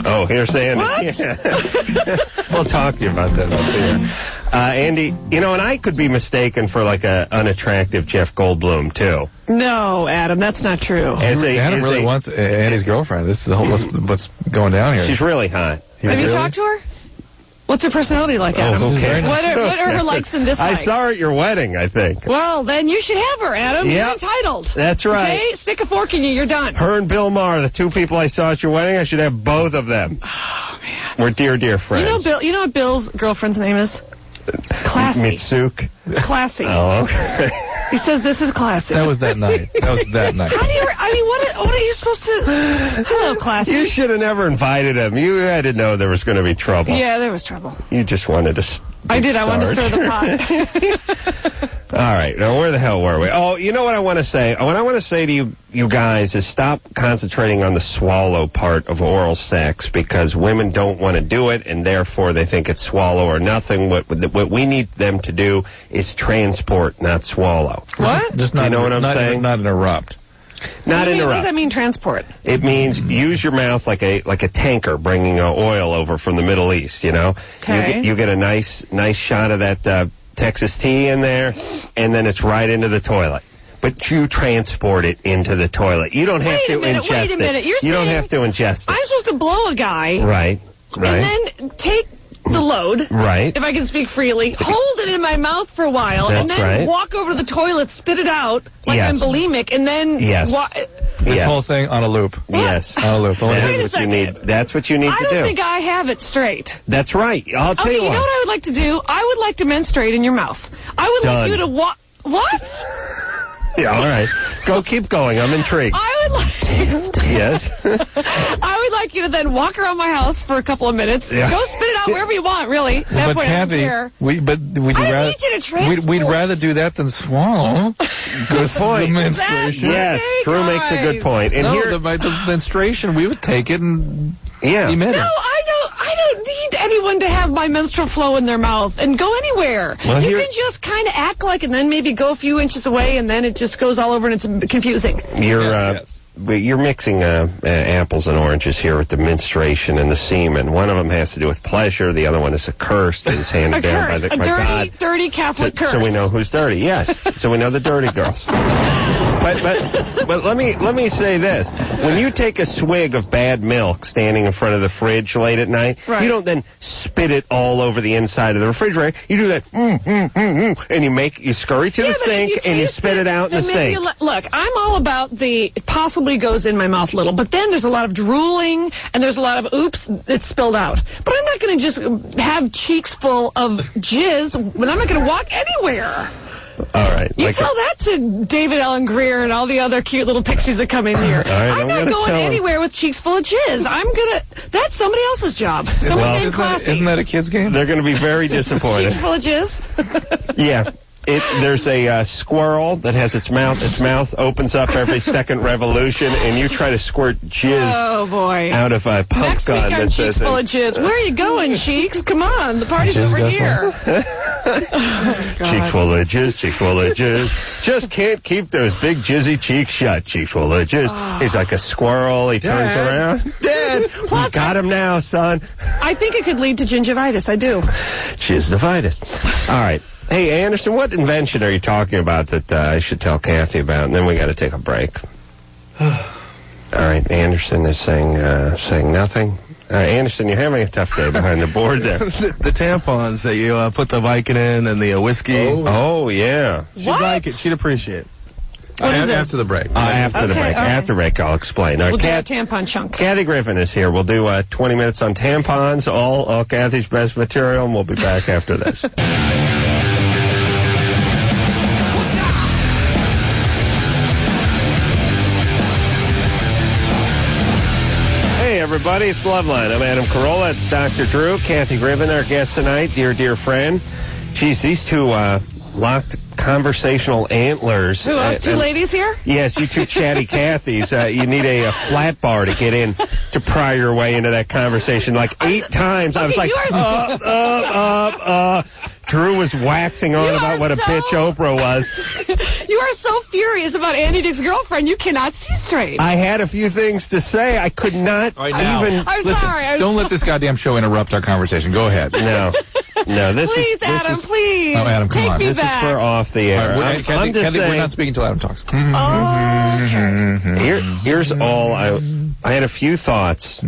Oh, here's Andy. What? Yeah. We'll talk to you about that up here. Andy, and I could be mistaken for like a unattractive Jeff Goldblum too. No, Adam, that's not true. Adam really wants Andy's girlfriend. This is what's going down here. She's really hot. Have you talked to her? What's her personality like, Adam? Okay. What are her likes and dislikes? I saw her at your wedding, I think. Well, then you should have her, Adam. You're entitled. That's right. Okay? Stick a fork in you. You're done. Her and Bill Maher, the two people I saw at your wedding, I should have both of them. Oh, man. We're dear friends. You know what Bill's girlfriend's name is? Classy. Mitsuk. Classy. Oh, okay. He says this is classy. That was that night. How do you, what are you supposed to... Hello, classy. You should have never invited him. You had to know there was going to be trouble. Yeah, there was trouble. You just wanted to... I did. I wanted to stir the pot. All right. Now, where the hell were we? Oh, you know what I want to say? What I want to say to you guys is stop concentrating on the swallow part of oral sex because women don't want to do it, and therefore they think it's swallow or nothing. What we need them to do is transport, not swallow. What? Just not, you know what I'm saying? Not interrupt. Not interrupt. What does that mean, transport? It means use your mouth like a tanker bringing oil over from the Middle East, you know? Okay. You get a nice shot of that Texas tea in there, and then it's right into the toilet. But you transport it into the toilet. You don't have to ingest it. Wait a minute. You don't have to ingest it. I'm supposed to blow a guy. Right. And then take the load. Right. If I can speak freely. Hold it in my mouth for a while. That's and then right. walk over to the toilet, spit it out like Yes. I'm bulimic, and then... Yes. This whole thing on a loop. Yes. On a loop. Wait a That's what you second. need. That's what you need I to don't do. think I have it straight. That's right. I'll tell Okay, you you know what. what I would like to do? I would like to menstruate in your mouth. I would Done. like you to walk... What? Yeah, all right. Keep going. I'm intrigued. I would like to... Yes. I would like you to then walk around my house for a couple of minutes. Yeah. Go spit it out wherever you want, really. At that But point, I don't Kathy, care. would you I rather? need you to transport. We'd rather do that than swallow. Good point. The menstruation. Yes, Drew makes a good point. And No, here, the menstruation, we would take it and yeah. emit it. No, I don't need anyone to have my menstrual flow in their mouth and go anywhere. Well, you here- can just kind of act like and then maybe go a few inches away and then it just goes all over and it's confusing. You're mixing apples and oranges here with the menstruation and the semen. One of them has to do with pleasure. The other one is a curse that is handed A down curse. by A God. dirty Catholic curse. So we know who's dirty. Yes. So we know the dirty girls. But let me say this: when you take a swig of bad milk standing in front of the fridge late at night, Right. you don't then spit it all over the inside of the refrigerator. You do that, and you scurry to the but if sink you and you taste spit it out in the then maybe sink. Look, I'm all about it possibly goes in my mouth little, but then there's a lot of drooling and there's a lot of oops, it's spilled out. But I'm not going to just have cheeks full of jizz when I'm not going to walk anywhere. All right. You tell that to David Allen Greer and all the other cute little pixies that come in here. right, I'm not gonna going tell him. anywhere with cheeks full of jizz. That's somebody else's job. Someone Well, named Classy. Isn't that a kid's game? They're going to be very disappointed. Cheeks full of jizz? Yeah. There's a squirrel that has its mouth opens up every second revolution, and you try to squirt jizz Oh, boy. out of a pump Next gun week on that Cheeks says Full of Jizz. Where are you going, Cheeks? Come on, the party's Jizz over got here. cheeks full of jizz. Just can't keep those big jizzy cheeks shut. Cheeks full of jizz. He's like a squirrel. He turns around. Dad, Plus, you got him now, son. I think it could lead to gingivitis. I do. Jizzivitis. All right. Hey, Anderson, what invention are you talking about that I should tell Kathy about? And then we got to take a break. All right, Anderson is saying nothing. Anderson, you're having a tough day behind the board there. the tampons that you put the Vicodin in and the whiskey. Oh, yeah. She'd like it. She'd appreciate it. What is this? After the break. After the Okay, break. all right. After break, I'll explain. All We'll right, do a tampon chunk. Kathy Griffin is here. We'll do 20 minutes on tampons, all Kathy's best material, and we'll be back after this. Hey, everybody, it's Loveline. I'm Adam Carolla. It's Dr. Drew. Kathy Griffin, our guest tonight, dear friend. Geez, these two locked conversational antlers. Who else? Two ladies here? Yes, you two chatty Cathys. You need a flat bar to get in to pry your way into that conversation. Like 8 times, I was like, Drew was waxing on about what a bitch Oprah was. You are so furious about Andy Dick's girlfriend, you cannot see straight. I had a few things to say. I could not All right, now. even... I'm sorry. Don't let this goddamn show interrupt our conversation. Go ahead. No, this Please, is... Adam, this is, please. Oh, Adam, come Take on. me This back. is for off the air. All right, I'm just Kathy, saying... we're not speaking until Adam talks. Here's all I had a few thoughts,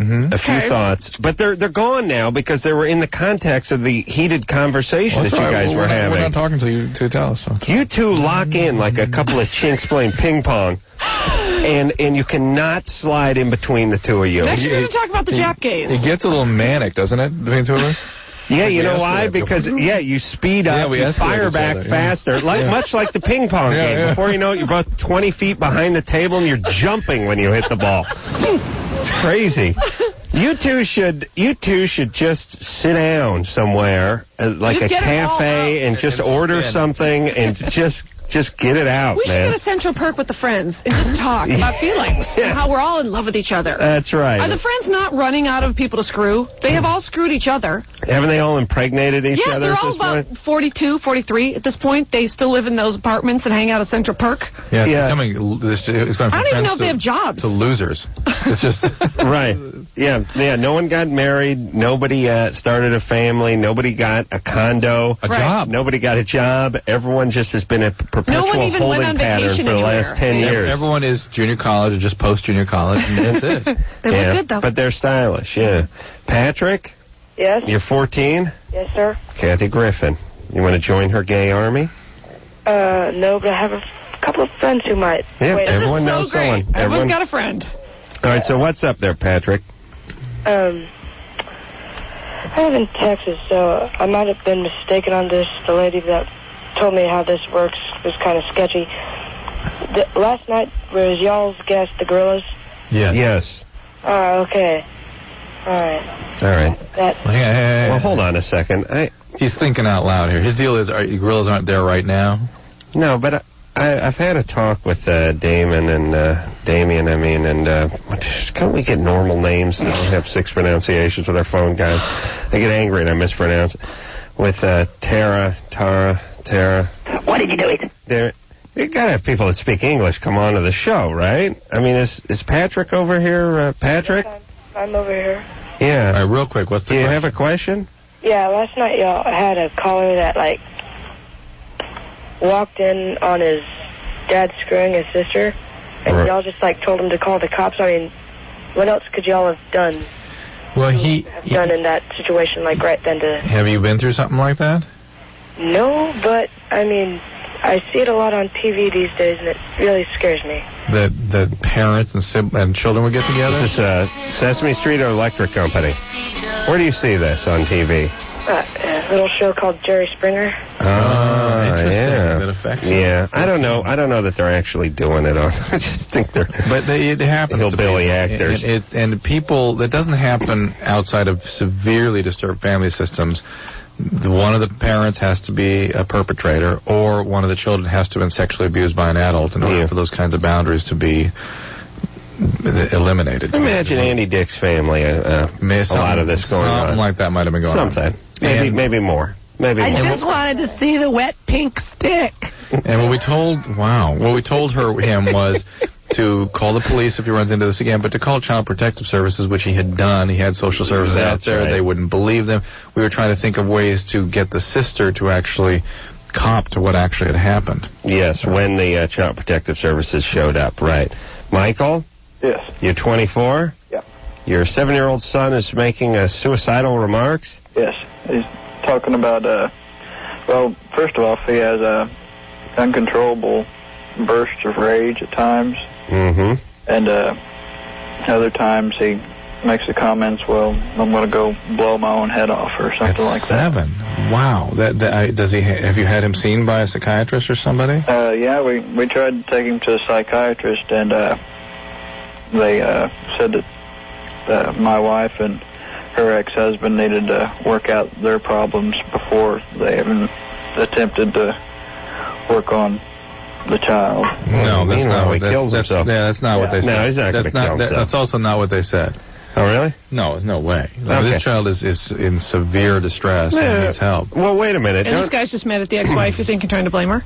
but they're gone now because they were in the context of the heated conversation that you guys were having. We're not talking to you to tell us. So. You two lock in like a couple of chinks playing ping pong, and you cannot slide in between the two of you. Next, you're going to talk about the Jap gays. It gets a little manic, doesn't it, between the two of us? Yeah, you know why? Because, you speed up, you fire back faster, much like the ping pong game. Before you know it, you're both 20 feet behind the table, and you're jumping when you hit the ball. It's crazy. You two should just sit down somewhere, like a cafe, and just order something and just get it out, We should get a Central Perk with the friends and just talk about feelings and how we're all in love with each other. That's right. Are the friends not running out of people to screw? They have all screwed each other. Haven't they all impregnated each other? Yeah, they're all about 42, 43 at this point. They still live in those apartments and hang out at Central Perk. Yeah, it's going from I don't even know if they have jobs. To losers. It's just... Right. Yeah, no one got married. Nobody started a family. Nobody got a condo. A job. Nobody got a job. Everyone just has been a perpetual holding pattern for the last 10 years. Everyone is junior college or just post-junior college, and that's it. They look good, though. But they're stylish, Patrick? Yes? You're 14? Yes, sir. Kathy Griffin. You want to join her gay army? No, but I have a couple of friends who might. Yeah, everyone so knows great. someone. Everyone's got a friend. All right, so what's up there, Patrick? I live in Texas, so I might have been mistaken on this. The lady that told me how this works was kind of sketchy. Last night was y'all's guest, the Gorillas? Yeah. Yes. Oh, okay. All right. Well, hold on a second. He's thinking out loud here. His deal is, Gorillas aren't there right now? No, but I've had a talk with Damien, and can't we get normal names that don't have 6 pronunciations with our phone guys? They get angry and I mispronounce it. With Tara. What did you do it? You gotta have people that speak English come on to the show, right? I mean, is Patrick over here, Patrick? Yes, I'm over here. Yeah. All right, real quick, what's the question? Do you have a question? Yeah, last night y'all had a caller that, walked in on his dad screwing his sister, and y'all just, told him to call the cops. I mean, what else could y'all have done? Well, done in that situation, right then to... Have you been through something like that? No, but, I mean, I see it a lot on TV these days, and it really scares me. That parents and children would get together? Is this Sesame Street or Electric Company? Where do you see this on TV? A little show called Jerry Springer. Oh, interesting. Yeah. That affects you. Yeah, I don't know that they're actually doing it on. I just think they're. But it happens. Hillbilly actors. And people, that doesn't happen outside of severely disturbed family systems. One of the parents has to be a perpetrator, or one of the children has to have been sexually abused by an adult in order for those kinds of boundaries to be eliminated. Imagine Andy Dick's family. A lot of this going on. Something like that might have been going on. Something. Maybe more. I just wanted to see the wet pink stick. And what we told him was to call the police if he runs into this again, but to call Child Protective Services, which he had done. He had social services out there. Right. They wouldn't believe them. We were trying to think of ways to get the sister to actually cop to what actually had happened. Yes, when the Child Protective Services showed up, right. Michael? Yes. You're 24? Yeah. Your 7-year-old son is making suicidal remarks? Yes. He's talking about, well, first of all, he has uncontrollable bursts of rage at times. Mm-hmm. And other times he makes the comments, well, I'm going to go blow my own head off or something like that. 7? Wow. Does he? Have you had him seen by a psychiatrist or somebody? Yeah, we tried to take him to a psychiatrist, and they said that my wife and her ex-husband needed to work out their problems before they even attempted to work on the child. No, that's not what he kills himself. Yeah, that's not what they said. No, he's not going to kill himself. That's also not what they said. Oh, really? No, there's no way. This child is in severe distress and needs help. Well, wait a minute. And this guy's just mad at the ex-wife. You think you're trying to blame her?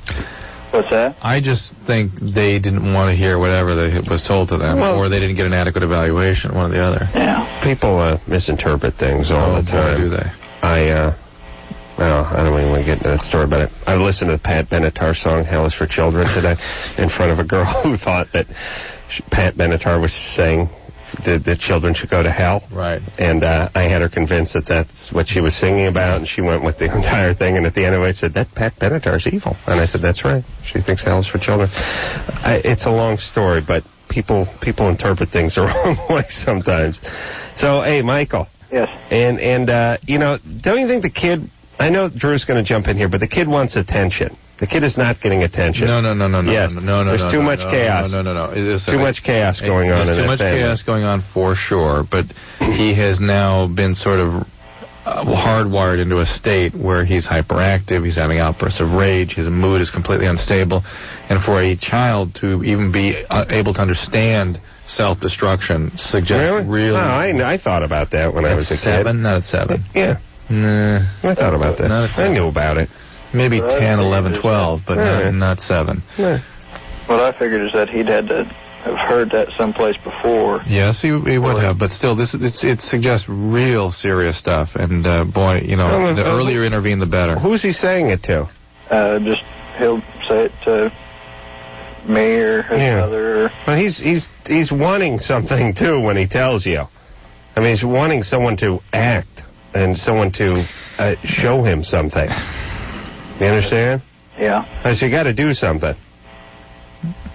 What's that? I just think they didn't want to hear whatever was told to them, or they didn't get an adequate evaluation, one or the other. Yeah. People misinterpret things all the time. Boy, do they? I don't even want to get into that story, but I listened to the Pat Benatar song, Hell is for Children, today, in front of a girl who thought that Pat Benatar was saying that children should go to hell. Right. And I had her convinced that that's what she was singing about, and she went with the entire thing, and at the end of it, I said, that Pat Benatar's evil. And I said, that's right. She thinks hell is for children. It's a long story, but people interpret things the wrong way sometimes. So, hey, Michael. Yes. And don't you think the kid, I know Drew's going to jump in here, but the kid wants attention. The kid is not getting attention. No. Yes. There's too much chaos. No. Too much chaos going on in that family. There's too much chaos going on for sure, but he has now been sort of hardwired into a state where he's hyperactive, he's having outbursts of rage, his mood is completely unstable, and for a child to even be able to understand self-destruction suggests really... No, I thought about that when I was a kid. Not at 7. Yeah. Nah. I thought about that. Not at 7. I knew about it. Maybe 10, 11, 12, but not 7. Yeah. What I figured is that he'd had to have heard that someplace before. Yes, he would have, but still, it suggests real serious stuff. And boy, the earlier you intervene, the better. Who's he saying it to? Just he'll say it to me or his mother. Well, he's wanting something too when he tells you. I mean, he's wanting someone to act and someone to show him something. You understand? Yeah. So you got to do something.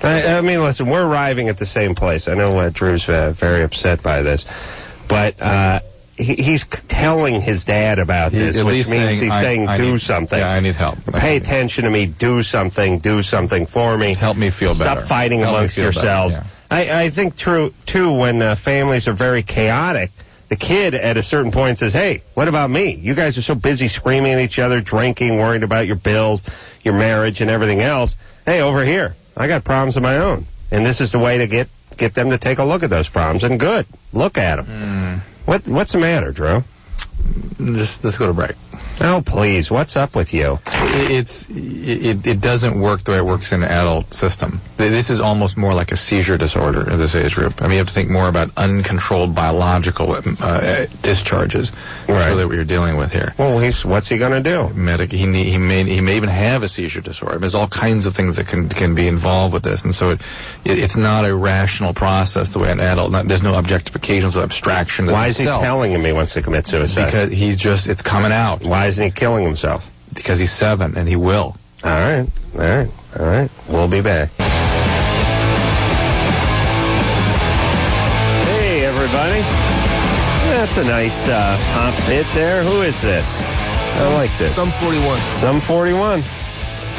I mean, listen, we're arriving at the same place. I know Drew's very upset by this, but he's telling his dad about this, which means he's saying, do something. Yeah, I need help. Pay attention to me. Do something for me. Help me feel better. Stop fighting amongst yourselves. Yeah. I think, too, when families are very chaotic, the kid at a certain point says, hey, what about me? You guys are so busy screaming at each other, drinking, worried about your bills, your marriage, and everything else. Hey, over here, I got problems of my own. And this is the way to get them to take a look at those problems. And good, look at them. What's the matter, Drew? Let's go to break. Oh, please, what's up with you? It doesn't work the way it works in an adult system. This is almost more like a seizure disorder in this age group. I mean, you have to think more about uncontrolled biological discharges. That's really what you're dealing with here. Well, what's he going to do? He may even have a seizure disorder. There's all kinds of things that can be involved with this, and so it's not a rational process the way an adult. There's no objectifications of abstraction. Why is he telling him he wants to commit suicide? Because it's coming out. Why isn't he killing himself? Because he's 7, and he will. All right. We'll be back. Hey, everybody. That's a nice pop hit there. Who is this? I like this. Some 41.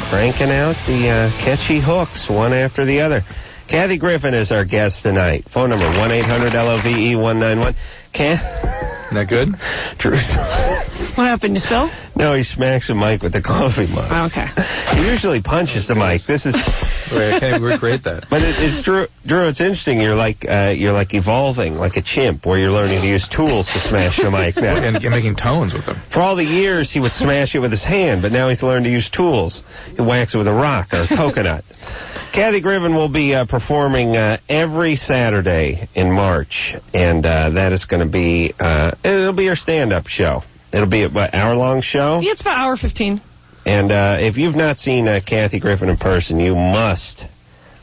Cranking out the catchy hooks one after the other. Kathy Griffin is our guest tonight. Phone number 1-800-LOVE-191. Isn't that good? Drew's. What happened? You spill? No, he smacks the mic with the coffee mug. Oh, okay. He usually punches the mic. This is. Wait, I can't even recreate that. But it's Drew. It's interesting. You're like evolving like a chimp, where you're learning to use tools to smash the mic now. and making tones with them. For all the years, he would smash it with his hand, but now he's learned to use tools. He whacks it with a rock or a coconut. Kathy Griffin will be performing every Saturday in March, and that is going to be it'll be her stand-up show. It'll be an hour-long show. Yeah, it's about hour 15. And if you've not seen Kathy Griffin in person, you must,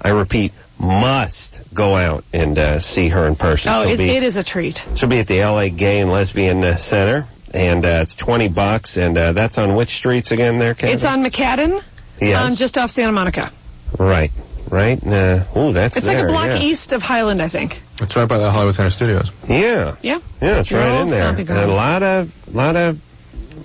I repeat, must go out and see her in person. Oh, it is a treat. She'll be at the L.A. Gay and Lesbian Center, and it's $20, and that's on which streets again there, Kathy? It's on McCadden, just off Santa Monica. Right. That's it's like a block east of Highland, I think. It's right by the Hollywood Center Studios. Yeah, it's right in there. And a lot of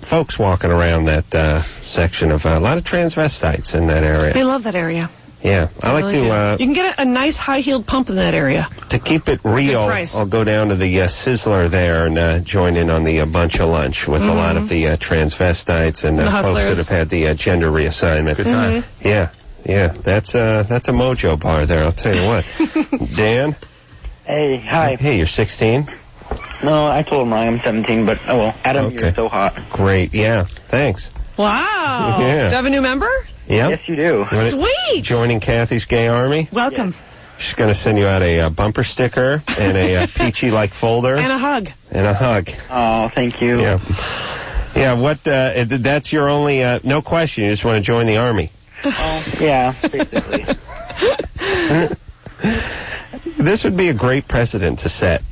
folks walking around that section of a lot of transvestites in that area. They love that area. Yeah, I like really to. You can get a nice high-heeled pump in that area. To keep it real, I'll go down to the Sizzler there and join in on the bunch of lunch with a lot of the transvestites and folks that have had the gender reassignment. Good time. Yeah, that's a mojo bar there, I'll tell you what. Dan? Hey, hi. Hey, you're 16? No, I told him I'm 17, but oh well. Adam, you're so hot. Great, yeah, thanks. Wow. Yeah. Do you have a new member? Yeah. Yes, you do. Sweet. Joining Kathy's gay army? Welcome. Yes. She's going to send you out a bumper sticker and a peachy-like folder. And a hug. Oh, thank you. Yeah, that's your only, no question, you just want to join the army. Oh, yeah, basically. This would be a great precedent to set.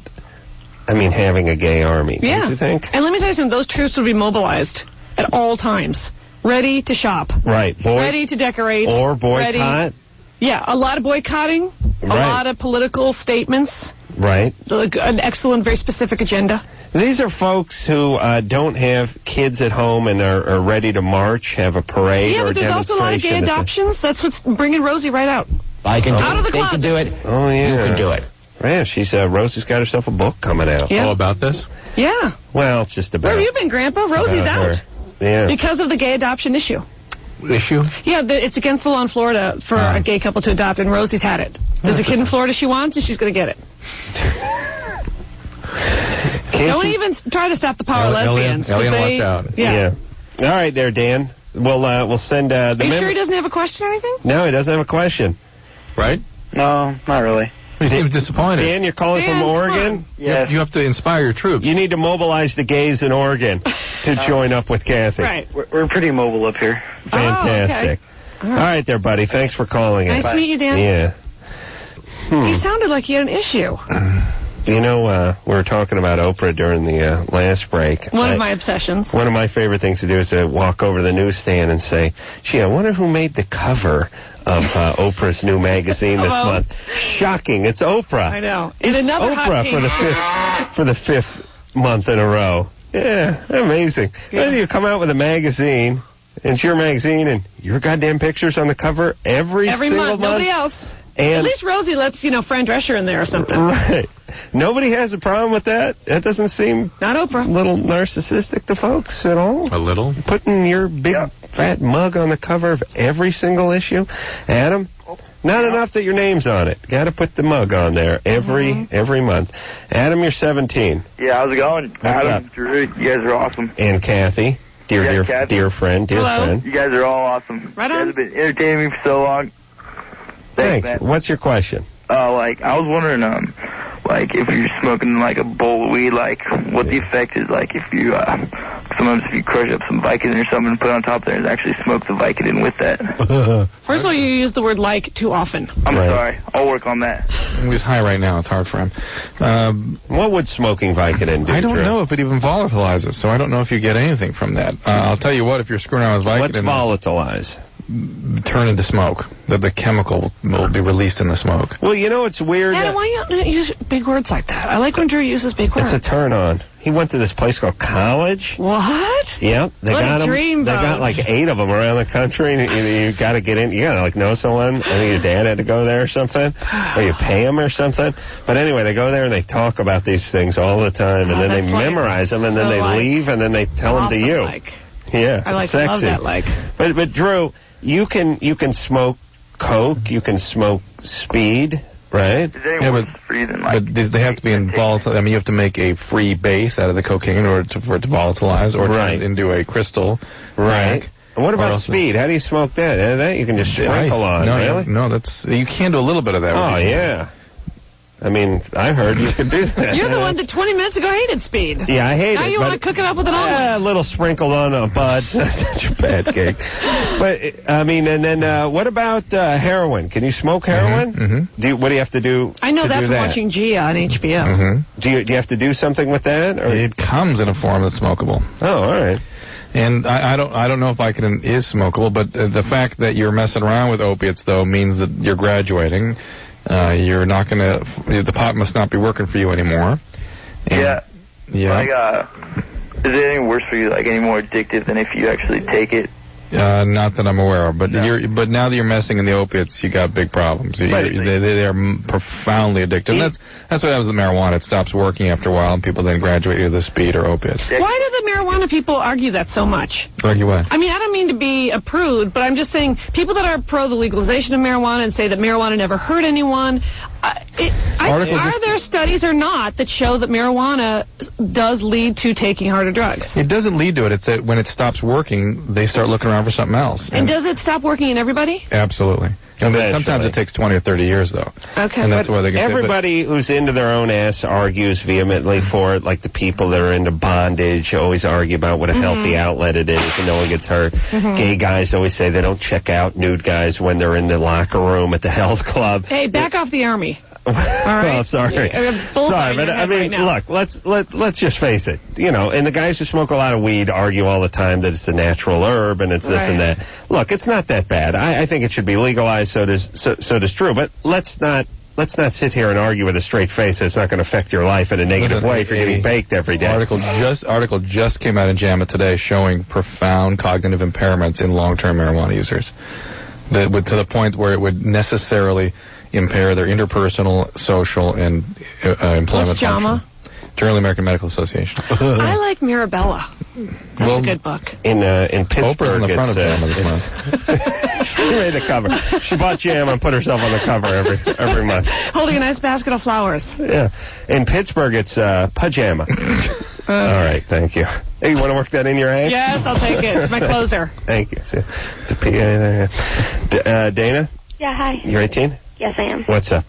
I mean, having a gay army, don't you think? And let me tell you something, those troops would be mobilized at all times, ready to shop. Right. Ready to decorate. Or boycott. Yeah, a lot of boycotting, a lot of political statements. Right. An excellent, very specific agenda. These are folks who don't have kids at home and are ready to march, have a parade or a demonstration. Yeah, but there's also a lot of gay adoptions. That's what's bringing Rosie right out. I can do out it. Of the they closet. can do it. Oh, yeah. You can do it. Yeah, she's Rosie's got herself a book coming out. Yeah. All about this? Yeah. Well, it's just about. Where have you been, Grandpa? Rosie's out. Yeah. Because of the gay adoption issue. Issue? Yeah, it's against the law in Florida for a gay couple to adopt, and Rosie's had it. There's a kid in Florida she wants, and she's going to get it. Don't even try to stop the power of lesbians. Elliot, watch out. Yeah. All right, there, Dan. We'll send the. Are you sure he doesn't have a question or anything? No, he doesn't have a question. Right? No, not really. He seems disappointed. Dan, you're calling from Oregon? Yeah. You have to inspire your troops. You need to mobilize the gays in Oregon to join up with Kathy. Right. We're pretty mobile up here. Fantastic. Oh, okay. All right there, buddy. Thanks for calling Nice to meet you, Dan. Yeah. He sounded like he had an issue. You know, we were talking about Oprah during the last break. One of my obsessions. One of my favorite things to do is to walk over to the newsstand and say, gee, I wonder who made the cover of Oprah's new magazine this month. Shocking. It's Oprah. I know. It's another Oprah for the fifth month in a row. Yeah, amazing. Yeah. Then you come out with a magazine, and it's your magazine, and your goddamn pictures on the cover every single month. Nobody else. And at least Rosie lets, Fran Drescher in there or something. Right. Nobody has a problem with that. That doesn't seem not Oprah. A little narcissistic to folks at all. A little. Putting your big fat mug on the cover of every single issue. Adam, not enough that your name's on it. Got to put the mug on there every month. Adam, you're 17. Yeah, how's it going? What's Adam, up? Drew, you guys are awesome. And Kathy, dear friend, dear Hello. friend. You guys are all awesome. Right You on. guys have been entertaining me for so long. Thanks. man. What's your question? I was wondering, if you're smoking like a bowl of weed, what the effect is if you, sometimes if you crush up some Vicodin or something and put it on top there and actually smoke the Vicodin with that. First of all, you use the word like too often. I'm sorry. I'll work on that. He's high right now. It's hard for him. What would smoking Vicodin do? I don't Drew? know if it even volatilizes, so I don't know if you get anything from that. I'll tell you what, if you're screwing around with Vicodin... What's volatilize? Turn into smoke. The chemical will be released in the smoke. Well, it's weird. Adam, why you don't use big words like that? I like when Drew uses big words. It's a turn on. He went to this place called college. What? Yep, they What got a him. dream They got boat. 8 of them around the country, and you got to get in. You got to know someone. I think your dad had to go there or something, or you pay him or something. But anyway, they go there and they talk about these things all the time, and then they memorize them, and then they leave, and then they tell them to you. Yeah, I sexy. love that But Drew, you can smoke coke, you can smoke speed, right? Yeah, but they have to be in volatile. I mean, you have to make a free base out of the cocaine in order for it to volatilize, or turn it into a crystal. Right. And what about speed? How do you smoke that? That you can just sprinkle on. No, really? no, you can do a little bit of that. Oh yeah. I mean, I heard you could do that. You're the one that 20 minutes ago hated speed. Yeah, I hate it. Now you want to cook it up with an omelet. A little sprinkled on buds. That's such a bad gig. But, I mean, and then what about heroin? Can you smoke heroin? Mm-hmm. What do you have to do? I know to that do from watching Gia on HBO. Mm-hmm. Do you have to do something with that? Or? It comes in a form that's smokable. Oh, all right. And I don't know if Vicodin is smokable, but the fact that you're messing around with opiates, though, means that you're graduating. You're not going to... The pot must not be working for you anymore. And, Yeah. Is it any worse for you, any more addictive than if you actually take it? Not that I'm aware of, but but now that you're messing in the opiates, you got big problems. They're profoundly addictive. And that's what happens with marijuana. It stops working after a while, and people then graduate to the speed or opiates. Why do the marijuana people argue that so much? Argue what? I mean, I don't mean to be a prude, but I'm just saying people that are pro the legalization of marijuana and say that marijuana never hurt anyone. Are there studies or not that show that marijuana does lead to taking harder drugs? It doesn't lead to it. It's that when it stops working, they start looking around for something else. And does it stop working in everybody? Absolutely. And sometimes it takes 20 or 30 years, though. Okay. And that's why they get everybody who's into their own ass argues vehemently for it. Like the people that are into bondage always argue about what a healthy outlet it is and no one gets hurt. Gay guys always say they don't check out nude guys when they're in the locker room at the health club. Hey, back off the Army. All right. Well, sorry. Sorry, but I mean, look, let's just face it. And the guys who smoke a lot of weed argue all the time that it's a natural herb and it's this and that. Look, it's not that bad. I think it should be legalized. So does Drew. But let's not let's not sit here and argue with a straight face that it's not going to affect your life in a negative way if you're getting baked every day. Article just came out in JAMA today showing profound cognitive impairments in long-term marijuana users, that would, to the point where it would necessarily impair their interpersonal, social, and employment What's JAMA? function. Journal of the American Medical Association. I like Mirabella. That's a good book. In Pittsburgh, Oprah's in the front of JAMA this month. She made the cover. She bought JAMA and put herself on the cover every month. Holding a nice basket of flowers. Yeah. In Pittsburgh, it's pajama. All right, thank you. Hey, you want to work that in your act? Yes, I'll take it. It's my closer. Thank you. See, the PA there. Dana? Yeah, hi. You're 18? Yes, I am. What's up?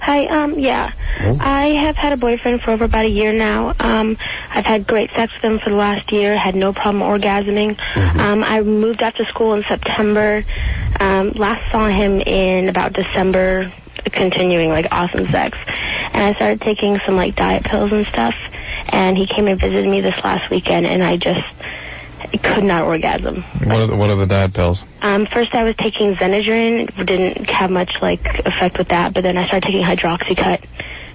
Hi, yeah. I have had a boyfriend for over about a year now. I've had great sex with him for the last year, had no problem orgasming. I moved after school in September. Last saw him in about December, continuing, like, awesome sex. And I started taking some, like, diet pills and stuff. And he came and visited me this last weekend, and I just could not orgasm. What are the diet pills? First I was taking Xenadrin. It didn't have much, like, effect with that. But then I started taking Hydroxycut.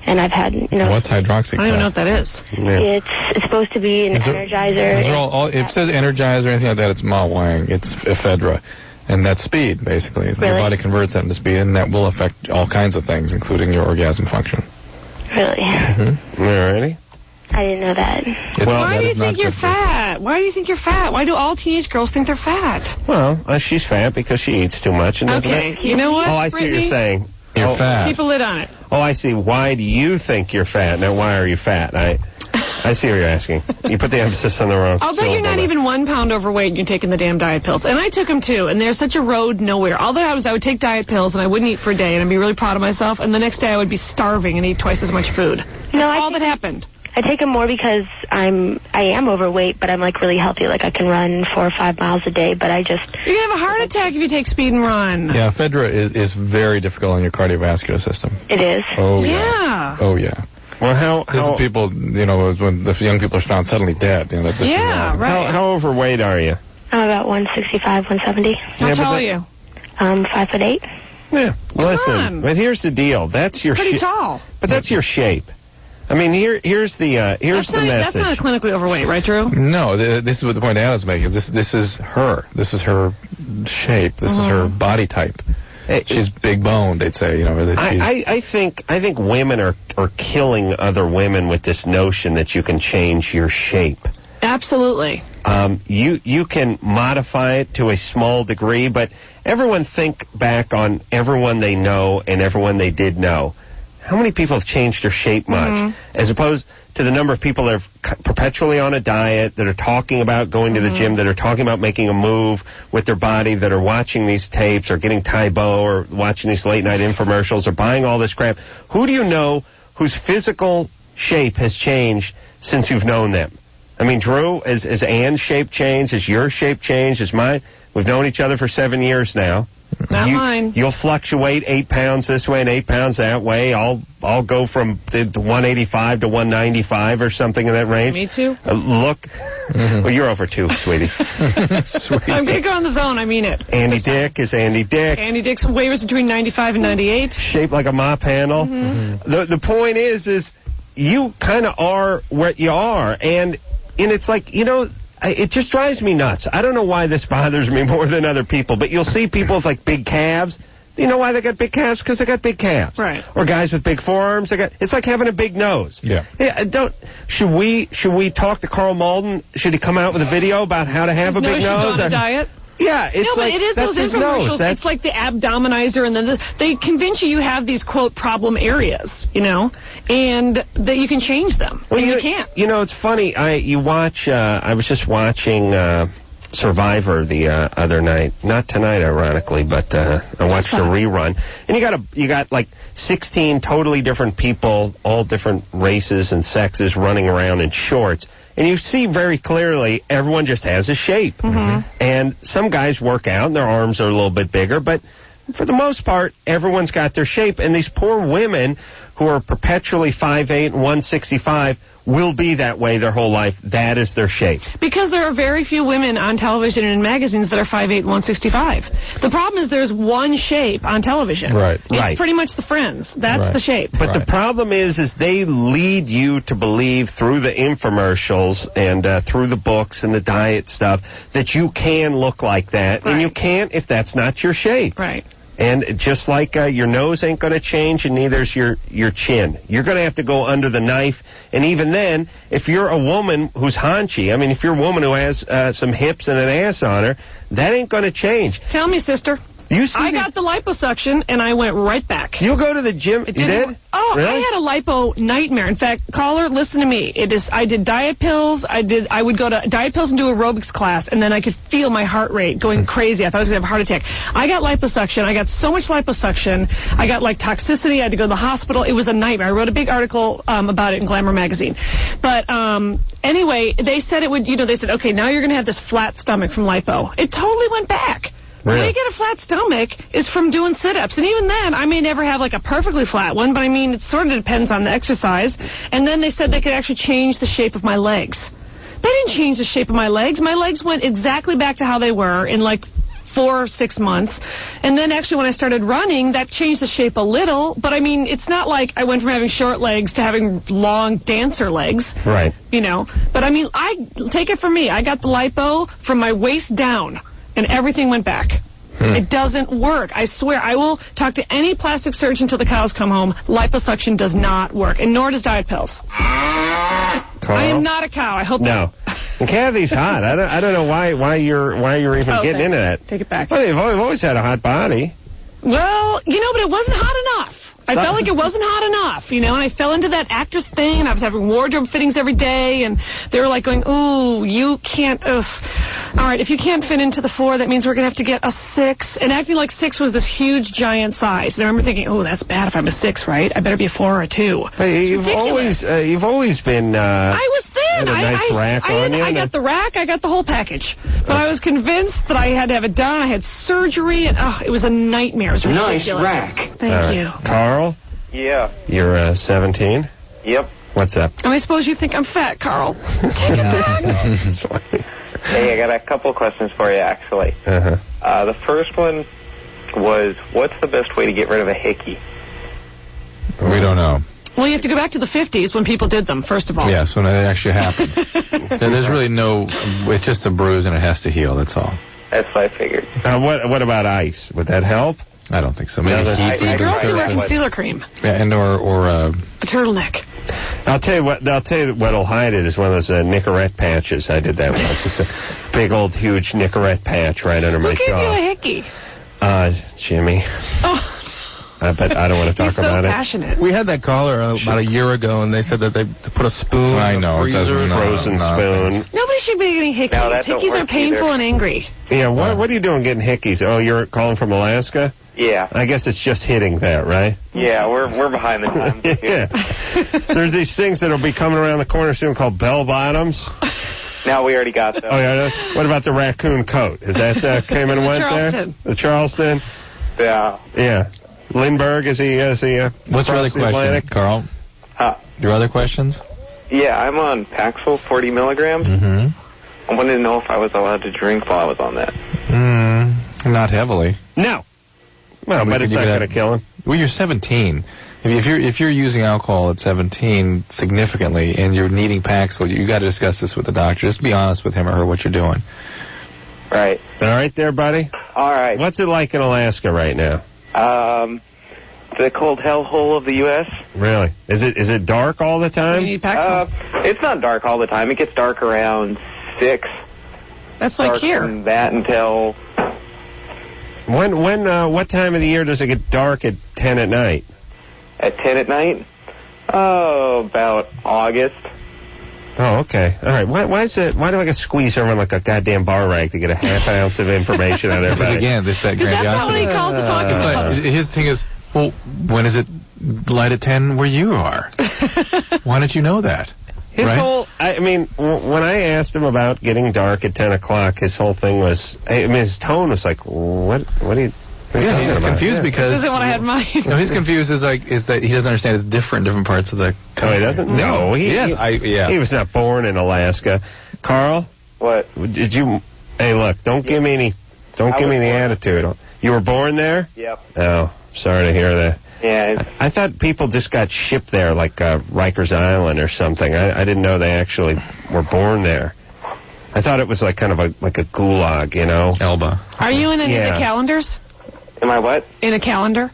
And I've had, What's Hydroxycut? I don't even know what that is. Yeah. It's supposed to be an energizer. It says energizer or anything like that. It's Ma Wang. It's ephedra. And that's speed, basically. Really? Your body converts that into speed, and that will affect all kinds of things, including your orgasm function. Really? Alrighty. I didn't know that. Why do you think you're fat? Why do you think you're fat? Why do all teenage girls think they're fat? Well, she's fat because she eats too much. And Okay, you know what, Oh, I see what you're Brittany? saying. You're fat. Keep a lid on it. Oh, I see. Why do you think you're fat? Now, why are you fat? I see what you're asking. You put the emphasis on the wrong. I'll bet you're not even 1 pound overweight and you're taking the damn diet pills. And I took them too, and they're such a road nowhere. All that I would take diet pills and I wouldn't eat for a day and I'd be really proud of myself, and the next day I would be starving and eat twice as much food. That's all that happened. I take them more because I am overweight, but I'm, like, really healthy. Like, I can run 4 or 5 miles a day, but I just... You're going to have a heart attack if you take speed and run. Yeah, ephedra is very difficult on your cardiovascular system. It is? Oh, yeah. Oh, yeah. Well, how This is people, when the young people are found suddenly dead. Right. How overweight are you? I'm about 165, 170. How tall are you? 5'8". Yeah. Listen, but here's the deal. That's your pretty tall. But that's your shape. I mean, here's the message. That's not clinically overweight, right, Drew? No, this is what the point Anna's making. This is her. This is her shape. This is her body type. She's big boned, they'd say. I think women are killing other women with this notion that you can change your shape. Absolutely. You can modify it to a small degree, but everyone think back on everyone they know and everyone they did know. How many people have changed their shape much, as opposed to the number of people that are perpetually on a diet, that are talking about going to the gym, that are talking about making a move with their body, that are watching these tapes or getting Tybo or watching these late-night infomercials or buying all this crap? Who do you know whose physical shape has changed since you've known them? I mean, Drew, has Ann's shape changed? Has your shape changed? Has mine? We've known each other for 7 years now. Not mine. You'll fluctuate 8 pounds this way and 8 pounds that way. I'll go from the 185 to 195 or something in that range. Me too. Look. Well, you're over 2, sweetie. Sweet. I'm going to go on the zone. I mean it. Andy Dick is Andy Dick. Andy Dick's weighs between 95 and 98. Shaped like a mop handle. The point is you kind of are what you are. And it's like, it just drives me nuts. I don't know why this bothers me more than other people, but you'll see people with, like, big calves. You know why they got big calves? Because they got big calves. Right. Or guys with big forearms. It's like having a big nose. Yeah. Should we talk to Carl Malden? Should he come out with a video about how to have a big nose? On a diet? Yeah, it's but it is that's those his infomercials. nose. It's like the abdominizer, and then they convince you have these, quote, problem areas, and that you can change them. Well, and you can't. It's funny. I was just watching Survivor the other night. Not tonight, ironically, but I watched a rerun. And you got like 16 totally different people, all different races and sexes, running around in shorts. And you see very clearly everyone just has a shape. And some guys work out and their arms are a little bit bigger, but for the most part, everyone's got their shape. And these poor women who are perpetually 5'8" and 165 will be that way their whole life. That is their shape. Because there are very few women on television and in magazines that are 5'8" and 165. The problem is there's one shape on television. Right. It's pretty much the Friends. That's the shape. But the problem is they lead you to believe through the infomercials and through the books and the diet stuff that you can look like that. And you can't if that's not your shape. Right. And just like your nose ain't going to change, and neither's your chin. You're going to have to go under the knife. And even then, if you're a woman who's haunchy, I mean, if you're a woman who has some hips and an ass on her, that ain't going to change. Tell me, sister. I got the liposuction, and I went right back. You go to the gym? You did? Oh, really? I had a lipo nightmare. In fact, caller, listen to me. I did diet pills. I would go to diet pills and do aerobics class, and then I could feel my heart rate going crazy. I thought I was going to have a heart attack. I got liposuction. I got so much liposuction. I got, toxicity. I had to go to the hospital. It was a nightmare. I wrote a big article about it in Glamour magazine. But anyway, they said it would, they said, okay, now you're going to have this flat stomach from lipo. It totally went back. Really? The way you get a flat stomach is from doing sit-ups. And even then, I may never have a perfectly flat one, but I mean, it sort of depends on the exercise. And then they said they could actually change the shape of my legs. They didn't change the shape of my legs. My legs went exactly back to how they were in 4 or 6 months. And then actually when I started running, that changed the shape a little. But I mean, it's not like I went from having short legs to having long dancer legs. Right. But I mean, take it from me. I got the lipo from my waist down. And everything went back. It doesn't work. I swear. I will talk to any plastic surgeon until the cows come home. Liposuction does not work, and nor does diet pills. I am not a cow. I hope no. And Kathy's hot. I don't know why you're even getting into that. Take it back. Well, you've always had a hot body. Well, but it wasn't hot enough. I felt like it wasn't hot enough, and I fell into that actress thing, and I was having wardrobe fittings every day, and they were going, ooh, you can't, ugh. All right, if you can't fit into the 4, that means we're going to have to get a 6, and acting like 6 was this huge, giant size. And I remember thinking, oh, that's bad if I'm a 6, right? I better be a 4 or a 2. Hey, you've always been, I was thin. I got the rack, I got the whole package. But I was convinced that I had to have it done. I had surgery, and it was a nightmare. It was ridiculous. Nice rack. Thank you. Carl? Yeah. You're 17? Yep. What's up? And I suppose you think I'm fat, Carl. Take it back. Hey, I got a couple questions for you, actually. Uh-huh. The first one was, what's the best way to get rid of a hickey? We don't know. Well, you have to go back to the 50s when people did them, first of all. Yes, when it actually happened. There's really it's just a bruise and it has to heal, that's all. That's what I figured. What about ice? Would that help? I don't think so. Maybe heat. Girls can wear concealer cream. Yeah, and or a turtleneck. I'll tell you what'll hide it is one of those Nicorette patches. I did that once. It's a big old huge Nicorette patch right under my jaw. Who gave you a hickey? Jimmy. Oh. But I don't want to talk about it. He's so passionate. We had that caller about a year ago, and they said that they put a spoon in a freezer. Frozen spoon. Nobody should be getting hickeys. No, hickeys are painful and angry. Yeah, what are you doing getting hickeys? Oh, you're calling from Alaska? Yeah. I guess it's just hitting that, right? Yeah, we're behind the times. Yeah. There's these things that'll be coming around the corner soon called bell bottoms. No, we already got those. Oh, yeah. What about the raccoon coat? Is that came and went Charleston. there? The Charleston? Yeah. Yeah. Lindbergh, is he what's your other question, Atlantic? Carl? Your other questions? Yeah, I'm on Paxil 40 milligrams. Mm-hmm. I wanted to know if I was allowed to drink while I was on that. Not heavily. No. Well, but it's not going to kill him. Well, you're 17. If you're using alcohol at 17 significantly and you're needing Paxil, you got to discuss this with the doctor. Just be honest with him or her what you're doing. Right. All right there, buddy? All right. What's it like in Alaska right now? The cold hellhole of the U.S. Really? Is it dark all the time? You need Paxil. It's not dark all the time. It gets dark around 6. That's like here. From that until... What time of the year does it get dark at 10 at night? At 10 at night? Oh, about August. Oh, okay. All right. Why do I get squeeze everyone like a goddamn bar rag to get a half an ounce of information out of everybody? Because again, it's that grandiosity. That's not what he called the talking club. His thing is, well, when is it light at 10 where you are? Why didn't you know that? His whole, when I asked him about getting dark at 10 o'clock, his whole thing was, his tone was like, what do you... Yeah, he's confused because this isn't what I had in mind. No, he's confused is that he doesn't understand it's different in different parts of the country. Oh, he doesn't? No, he was not born in Alaska. Carl? What? Did you? Hey, look, don't give me any attitude. You were born there? Yep. Oh, sorry to hear that. Yeah. I thought people just got shipped there, like Rikers Island or something. I didn't know they actually were born there. I thought it was like kind of like a gulag, you know? Elba. Are you in any of the calendars? Am I what? In a calendar?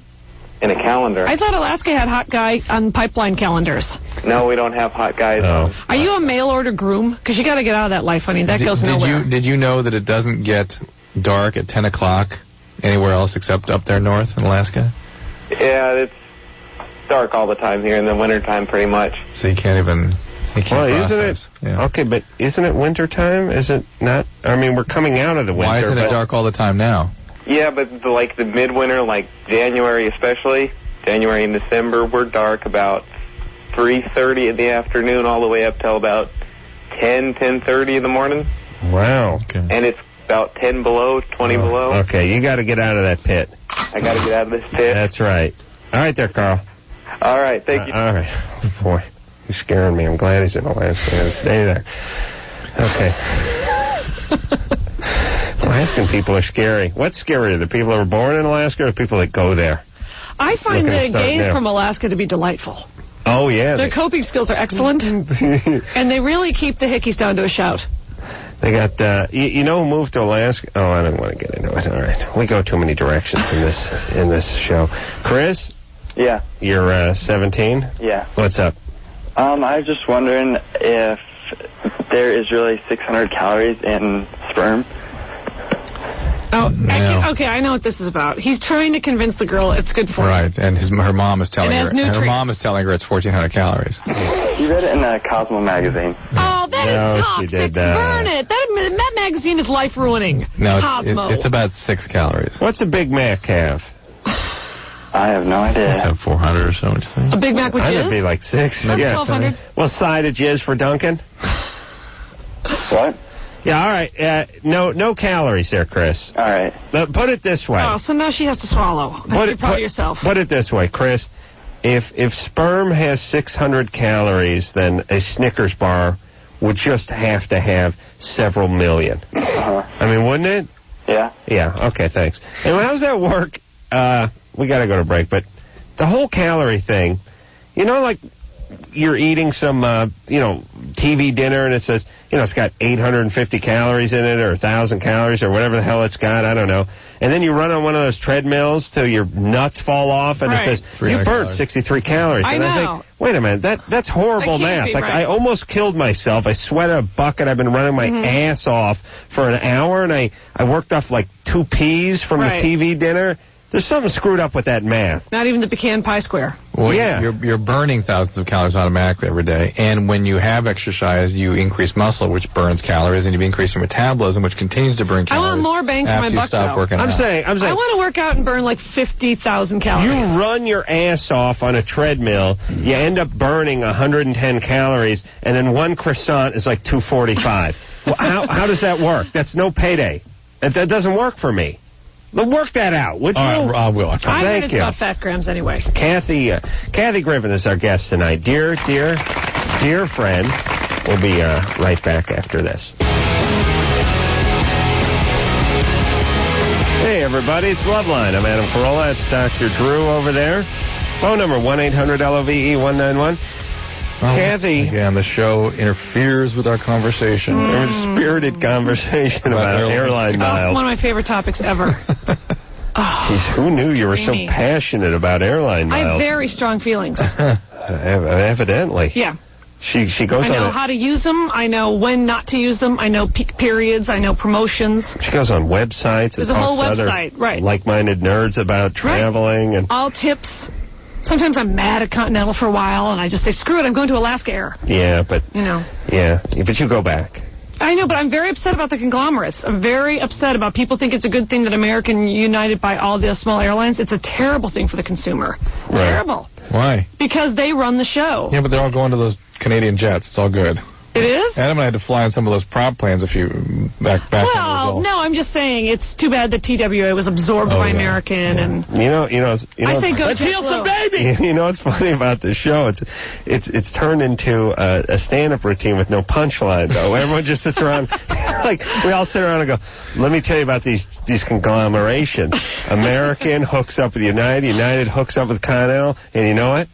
In a calendar. I thought Alaska had hot guy on pipeline calendars. No, we don't have hot guys. Oh. Are you a mail order groom? Because you got to get out of that life. I mean, that goes nowhere. Did you know that it doesn't get dark at 10 o'clock anywhere else except up there north in Alaska? Yeah, it's dark all the time here in the wintertime, pretty much. So you can't even... Well, isn't it? Yeah. Okay, but isn't it wintertime? Is it not? I mean, we're coming out of the winter. Why isn't it dark all the time now? Yeah, but the midwinter, like January especially, January and December, we're dark about 3:30 in the afternoon all the way up till about 10:30 in the morning. Wow. Okay. And it's about 10 below, 20 below. Okay, you got to get out of that pit. I got to get out of this pit. That's right. All right there, Carl. All right, thank you. All right. Oh, boy, he's scaring me. I'm glad he's in Alaska. Stay there. Okay. Alaskan people are scary. What's scarier, the people that were born in Alaska or the people that go there? I find the gays from Alaska to be delightful. Oh, yeah. Their coping skills are excellent, and they really keep the hickeys down to a shout. They got, you know who moved to Alaska? Oh, I don't want to get into it. All right. We go too many directions in this show. Chris? Yeah. You're 17? Yeah. What's up? I was just wondering if there is really 600 calories in sperm. Oh, okay, I know what this is about. He's trying to convince the girl it's good for Right, and her mom is telling her. nutrients. Her mom is telling her it's 1,400 calories. You read it in a Cosmo magazine. Oh, that is toxic. Burn it. That magazine is life ruining. No, Cosmo. it's about 6 calories. What's a Big Mac have? I have no idea. It's about 400 or so, what do you think? A Big Mac with jizz? I'd be like 6. Yeah, 1,200. Well, side of jizz for Duncan? What? Yeah, all right. No calories there, Chris. All right. Put it this way. Oh, so now she has to swallow. You're proud of yourself. Put it this way, Chris. If sperm has 600 calories, then a Snickers bar would just have to have several million. Uh-huh. I mean, wouldn't it? Yeah. Yeah, okay, thanks. And how does that work? We got to go to break, but the whole calorie thing, you know, like you're eating some, TV dinner and it says, it's got 850 calories in it or 1,000 calories or whatever the hell it's got, I don't know. And then you run on one of those treadmills till your nuts fall off and it says, you burned 63 calories. I and know. I think, wait a minute, that's horrible math. Like, I almost killed myself. I sweat a bucket. I've been running my ass off for an hour and I worked off like 2 peas from the TV dinner. There's something screwed up with that math. Not even the pecan pie square. Well, you're burning thousands of calories automatically every day, and when you have exercise, you increase muscle, which burns calories, and you increase your metabolism, which continues to burn calories. I want more bang for my buck, stop working out. I'm saying. I want to work out and burn like 50,000 calories. You run your ass off on a treadmill, you end up burning 110 calories, and then one croissant is like 245. Well, how does that work? That's no payday. That doesn't work for me. But work that out, would you? All right, I will. I heard it's about fat grams anyway. Kathy Griffin is our guest tonight. Dear friend. We'll be right back after this. Hey, everybody, it's Loveline. I'm Adam Carolla. It's Dr. Drew over there. Phone number 1-800-LOVE-191. Well, Kathy. Again, the show interferes with our conversation. There was a spirited conversation about airline miles. One of my favorite topics ever. Jeez, who knew you were so passionate about airline miles? I have very strong feelings. Evidently. Yeah. She goes on. I know how to use them. I know when not to use them. I know peak periods. I know promotions. She goes on websites. There's a whole website, right? Like-minded nerds about traveling and all tips. Sometimes I'm mad at Continental for a while, and I just say, screw it, I'm going to Alaska Air. Yeah, but... Yeah, but you go back. I know, but I'm very upset about the conglomerates. I'm very upset about people think it's a good thing that American united by all the small airlines. It's a terrible thing for the consumer. Right. Terrible. Why? Because they run the show. Yeah, but they're all going to those Canadian jets. It's all good. It is? Adam and I had to fly on some of those prop planes back Well, no, I'm just saying it's too bad that TWA was absorbed by American and I say go let's heal some babies. You know what's funny about this show? It's turned into a stand-up routine with no punchline though. Everyone just sits around like we all sit around and go, let me tell you about these conglomerations. American hooks up with United hooks up with Con-El, and you know what?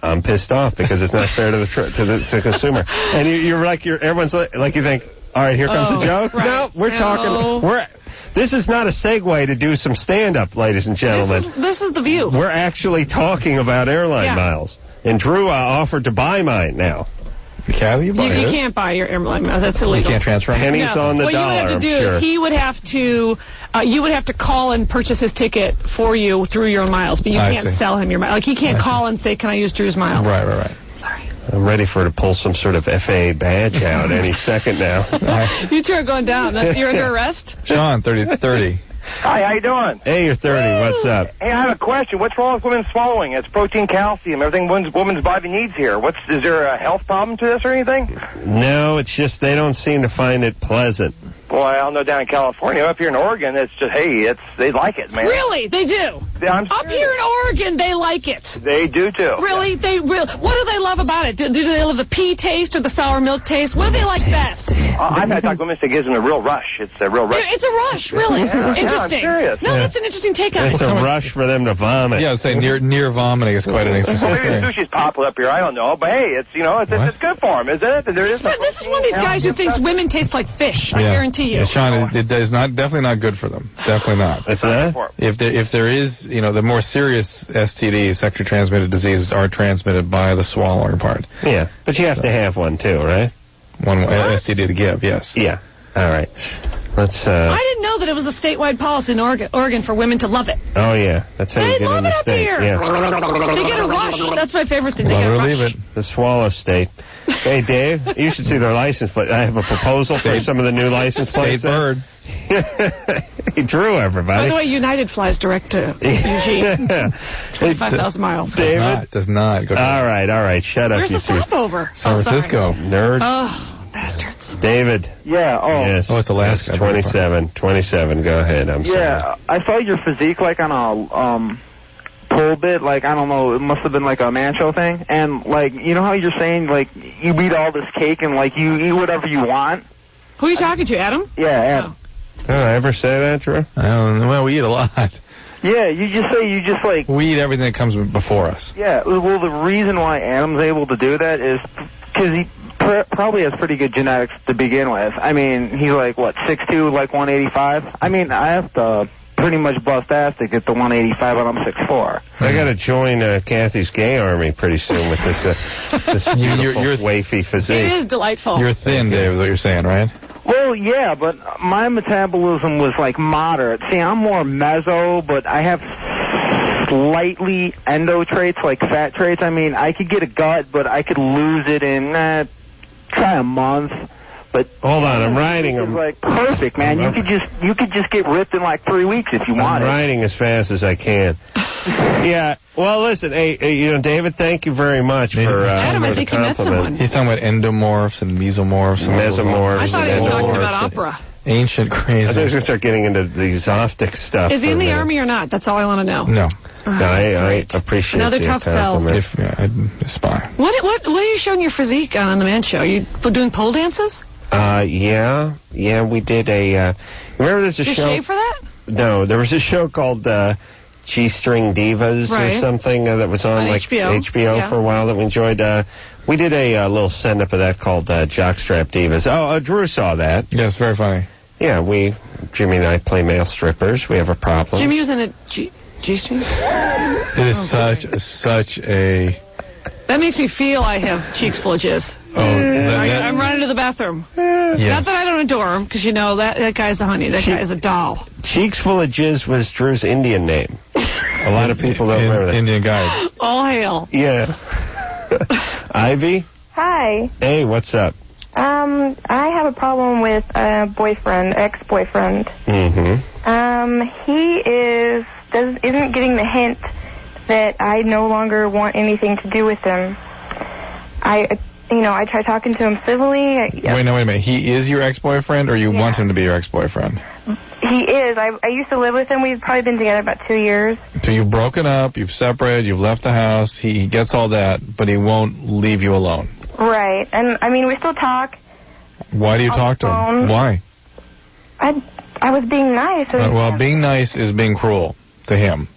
I'm pissed off because it's not fair to the consumer. And everyone's like you think, all right, here comes a joke. Right. No, we're talking. This is not a segue to do some stand-up, ladies and gentlemen. This is the View. We're actually talking about airline miles. And Drew offered to buy mine now. Kathy, you can't buy your airline miles. That's illegal. You can't transfer them? Pennies on the dollar, What you would have to do is he would have to, you would have to call and purchase his ticket for you through your miles, but you can't sell him your miles. Like, he can't call and say, can I use Drew's miles? Right. Sorry. I'm ready for her to pull some sort of FAA badge out any second now. You two are going down. You're under arrest? Sean, 30. Hi, how you doing? Hey, you're 30. What's up? Hey, I have a question. What's wrong with women swallowing? It's protein, calcium, everything women's body needs here. Is there a health problem to this or anything? No, it's just they don't seem to find it pleasant. Well, I don't know down in California. Up here in Oregon, it's just, they like it, man. Really? They do? Up here in Oregon, they like it. They do, too. Really? What do they love about it? Do they love the pea taste or the sour milk taste? What do they like best? I've had talk women say it gives them a real rush. It's a real rush. It's a rush, really. Interesting. Yeah, I'm serious. No, that's an interesting take on it. It's a rush for them to vomit. Yeah, I would say near vomiting is quite an interesting Maybe thing. the sushi's popular up here. I don't know. But, hey, it's good for them, isn't it? This is one of these guys who thinks women taste like fish. I guarantee you. Yeah, Sean, it is definitely not good for them. Definitely not. It's not? If there is, the more serious STDs, sexually transmitted diseases, are transmitted by the swallowing part. Yeah, but you have to have one too, right? One STD to give, yes. Yeah. All right. Let's. I didn't know that it was a statewide policy in Oregon for women to love it. Oh yeah, that's how you get in the state. Here. Yeah. They get a rush. That's my favorite thing. They get a rush. The Swallow State. Hey, Dave, you should see their license plate. I have a proposal for some of the new license plates. State bird. He drew everybody. By the way, United flies direct to Eugene. 25,000 miles. David does not. Go all right. Shut up. Where's the stopover? San Francisco. Nerd. Oh, bastards. David. Yeah. Oh. Yes. Oh, it's Alaska. Yes, 27. 27. Go ahead. I'm sorry. Yeah, I saw your physique like on a pull bit, like, I don't know, it must have been like a man show thing, and like, you know how you're saying, like, you eat all this cake and like you eat whatever you want? Who are you talking to, Adam? Yeah, Adam. Did I ever say that, Drew? I don't know. Well, we eat a lot. Yeah, you just like... We eat everything that comes before us. Yeah, well, the reason why Adam's able to do that is because he probably has pretty good genetics to begin with. I mean, he's like, 6'2", like 185? I mean, I have to pretty much bust ass to get the 185 and I'm 6'4". I got to join Kathy's gay army pretty soon with this beautiful, wafy physique. It is delightful. You're thin, Dave, is what you're saying, right? Well, yeah, but my metabolism was like moderate. See, I'm more meso, but I have slightly endo traits, like fat traits. I mean, I could get a gut, but I could lose it in, try a month. But hold on, I'm riding them. Like perfect, man. You could just get ripped in like 3 weeks if you wanted. I'm riding as fast as I can. Yeah. Well, listen, hey, David, thank you very much for Adam, I think he met someone. He's talking about endomorphs and mesomorphs. And mesomorphs. I thought he was talking about opera. Ancient crazy. I think he's going to start getting into the exotic stuff. Is he in the Army or not? That's all I want to know. No. I appreciate another tough sell. I'd spy. What are you showing your physique on the Man Show? Are you doing pole dances? Yeah, we did a, remember there's a show? Did you shave for that? No, there was a show called, G-String Divas or something that was on like HBO for a while that we enjoyed. We did a little send-up of that called, Jockstrap Divas. Oh, Drew saw that. Yeah, it's very funny. Yeah, Jimmy and I play male strippers. We have a problem. Jimmy was in a G-string? It is such a... That makes me feel I have cheeks full of jizz. Oh, I'm running to the bathroom. Yes. Not that I don't adore him, because that guy's a honey. That guy is a doll. Cheeks full of jizz was Drew's Indian name. A lot of people don't remember that. Indian guys. All hail. Yeah. Ivy? Hi. Hey, what's up? I have a problem with a ex-boyfriend. Mm-hmm. He isn't getting the hint that I no longer want anything to do with him. I I try talking to him civilly. Wait a minute. He is your ex-boyfriend, or you want him to be your ex-boyfriend? He is. I used to live with him. We've probably been together about 2 years. So you've broken up, you've separated, you've left the house. He gets all that, but he won't leave you alone. Right. And, we still talk. Why do you talk to him? Why? I was being nice. Well, being nice is being cruel to him.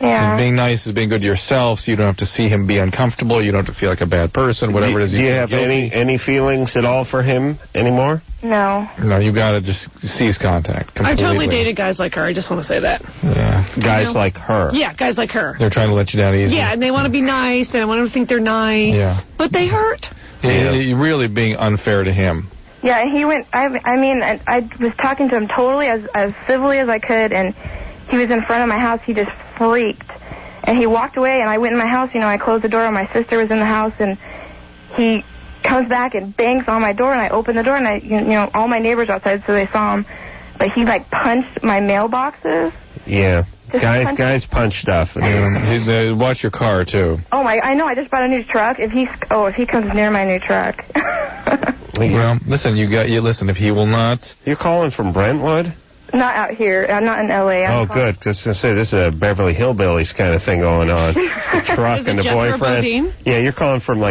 Yeah. And being nice is being good to yourself, so you don't have to see him be uncomfortable. You don't have to feel like a bad person, whatever it is. Do you have any feelings at all for him anymore? No. No, you got to just cease contact completely. I've totally dated guys like her. I just want to say that. Yeah. Guys like her. Yeah, guys like her. They're trying to let you down easy. Yeah, and they want to be nice. They want them to think they're nice. Yeah. But they hurt. Yeah. You're really being unfair to him. Yeah, he went, I was talking to him totally as civilly as I could, and he was in front of my house. He just freaked. And he walked away, and I went in my house. I closed the door, and my sister was in the house, and he comes back and bangs on my door, and I open the door, and all my neighbors outside, so they saw him. But he, punched my mailboxes. Yeah. Guys punch stuff. Watch your car, too. Oh, I know. I just bought a new truck. If he comes near my new truck. Well, listen, listen, if he will not... You're calling from Brentwood? Not out here. I'm not in L.A. Oh, good. Because I was going to say, this is a Beverly Hillbillies kind of thing going on. The truck and the boyfriend. Yeah, you're calling from,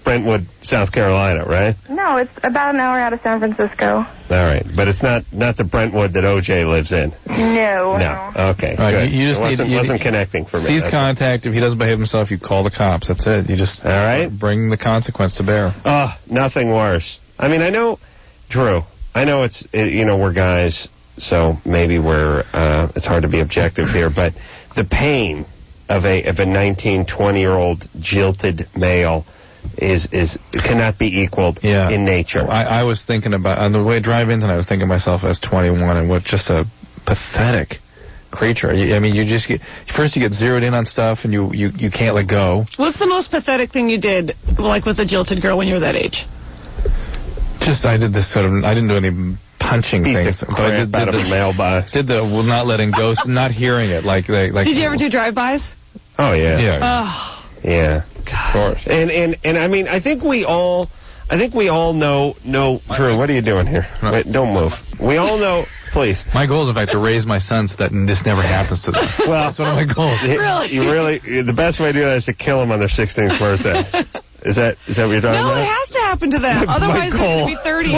Brentwood, South Carolina, right? No, it's about an hour out of San Francisco. All right. But it's not the Brentwood that O.J. lives in? No. Okay, right, good. Wasn't connecting for me. Cease contact. If he doesn't behave himself, you call the cops. That's it. You just bring the consequence to bear. Oh, nothing worse. I mean, I know, Drew, we're guys, so maybe it's hard to be objective here, but the pain of a 19, 20-year-old jilted male cannot be equaled in nature. I was thinking about, on the way drive in tonight, I was thinking of myself as 21 and what just a pathetic creature. You just first you get zeroed in on stuff and you can't let go. What's the most pathetic thing you did, with a jilted girl when you were that age? I did this I didn't do any punching things. But I did out of a mailbox. Did the not letting go, not hearing it. Did you ever do drive-bys? Oh, yeah. Yeah. Of course. And I mean, I think we all know, Drew, what are you doing here? Wait, don't move. We all know, please. My goal is, in fact, to raise my son so that this never happens to them. Well, that's one of my goals. Really? The best way to do that is to kill them on their 16th birthday. Is that what you're talking about? No, it has to happen to them. Otherwise, they're going to be 30.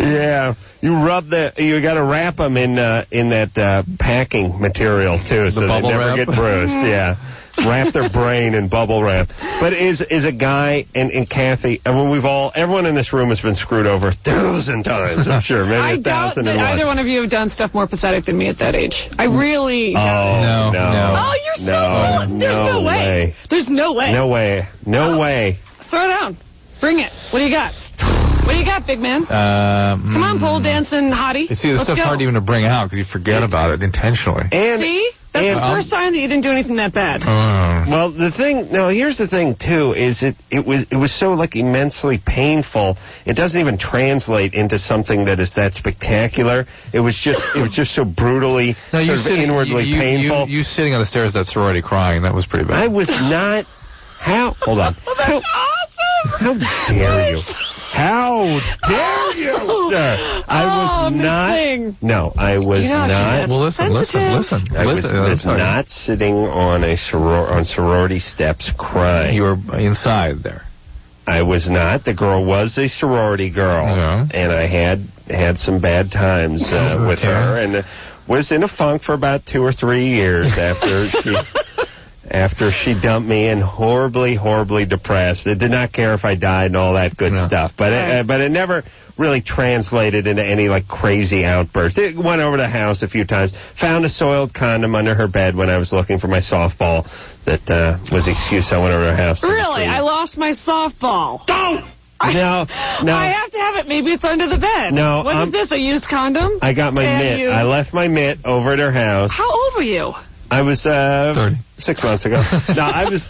Yeah. You got to wrap them in that packing material, too, so they never get bruised. Yeah. Wrap their brain in bubble wrap. But is a guy, and Kathy, everyone in this room has been screwed over 1,000 times, I'm sure. Maybe I doubt that either one of you have done stuff more pathetic than me at that age. I really... No. Oh, you're so full. There's no way. There's no way. No way. Throw it down. Bring it. What do you got? What do you got, big man? Come on, pole dancing hottie. You see, this stuff's hard even to bring out because you forget about it intentionally. See? That's the first sign that you didn't do anything that bad. Well, here's the thing, too, is it was so, immensely painful. It doesn't even translate into something that is that spectacular. It was just so brutally, inwardly painful. You sitting on the stairs of that sorority crying, that was pretty bad. I was not... Hold on. Well, that's awesome! How dare you? How dare you, sir? I was not. No, I was not. Well, listen. I was not sitting on sorority steps crying. You were inside there. I was not. The girl was a sorority girl, and I had some bad times with her, and was in a funk for about 2 or 3 years after she dumped me and horribly, horribly depressed. It did not care if I died and all that good stuff. But it never really translated into any, crazy outbursts. It went over to the house a few times. Found a soiled condom under her bed when I was looking for my softball. That was the excuse I went over to her house. Really? I lost my softball. Don't! No. I have to have it. Maybe it's under the bed. No. What is this, a used condom? I got my mitt. I left my mitt over at her house. How old were you? I was 30. 6 months ago. No, I was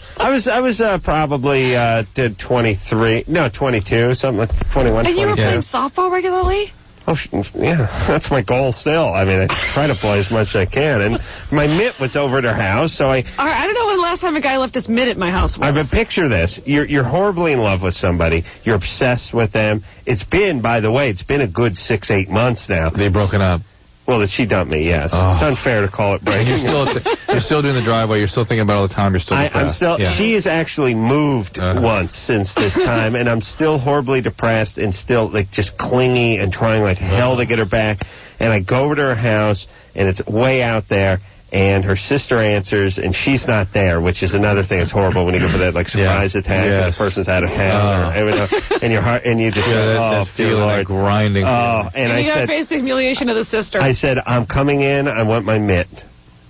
probably 23. No, 22, something like 21. And 22. you were playing softball regularly? Oh, yeah, that's my goal still. I mean, I try to play as much as I can. And my mitt was over at her house, so I don't know when the last time a guy left his mitt at my house was. But picture this. You're horribly in love with somebody. You're obsessed with them. It's been, by the way, a good 6-8 months now. They've broken up. Well, she dumped me, yes. Oh. It's unfair to call it breaking. You're still doing the driveway. You're still thinking about it all the time. You're still depressed. She has actually moved once since this time, and I'm still horribly depressed and still, like, just clingy and trying like hell to get her back. And I go over to her house, and it's way out there, and her sister answers, and she's not there, which is another thing that's horrible when you go for that, like, surprise attack and the person's out of town. And your heart, and you just that feeling like grinding. And you got to face the humiliation of the sister. I said, I'm coming in. I want my mitt.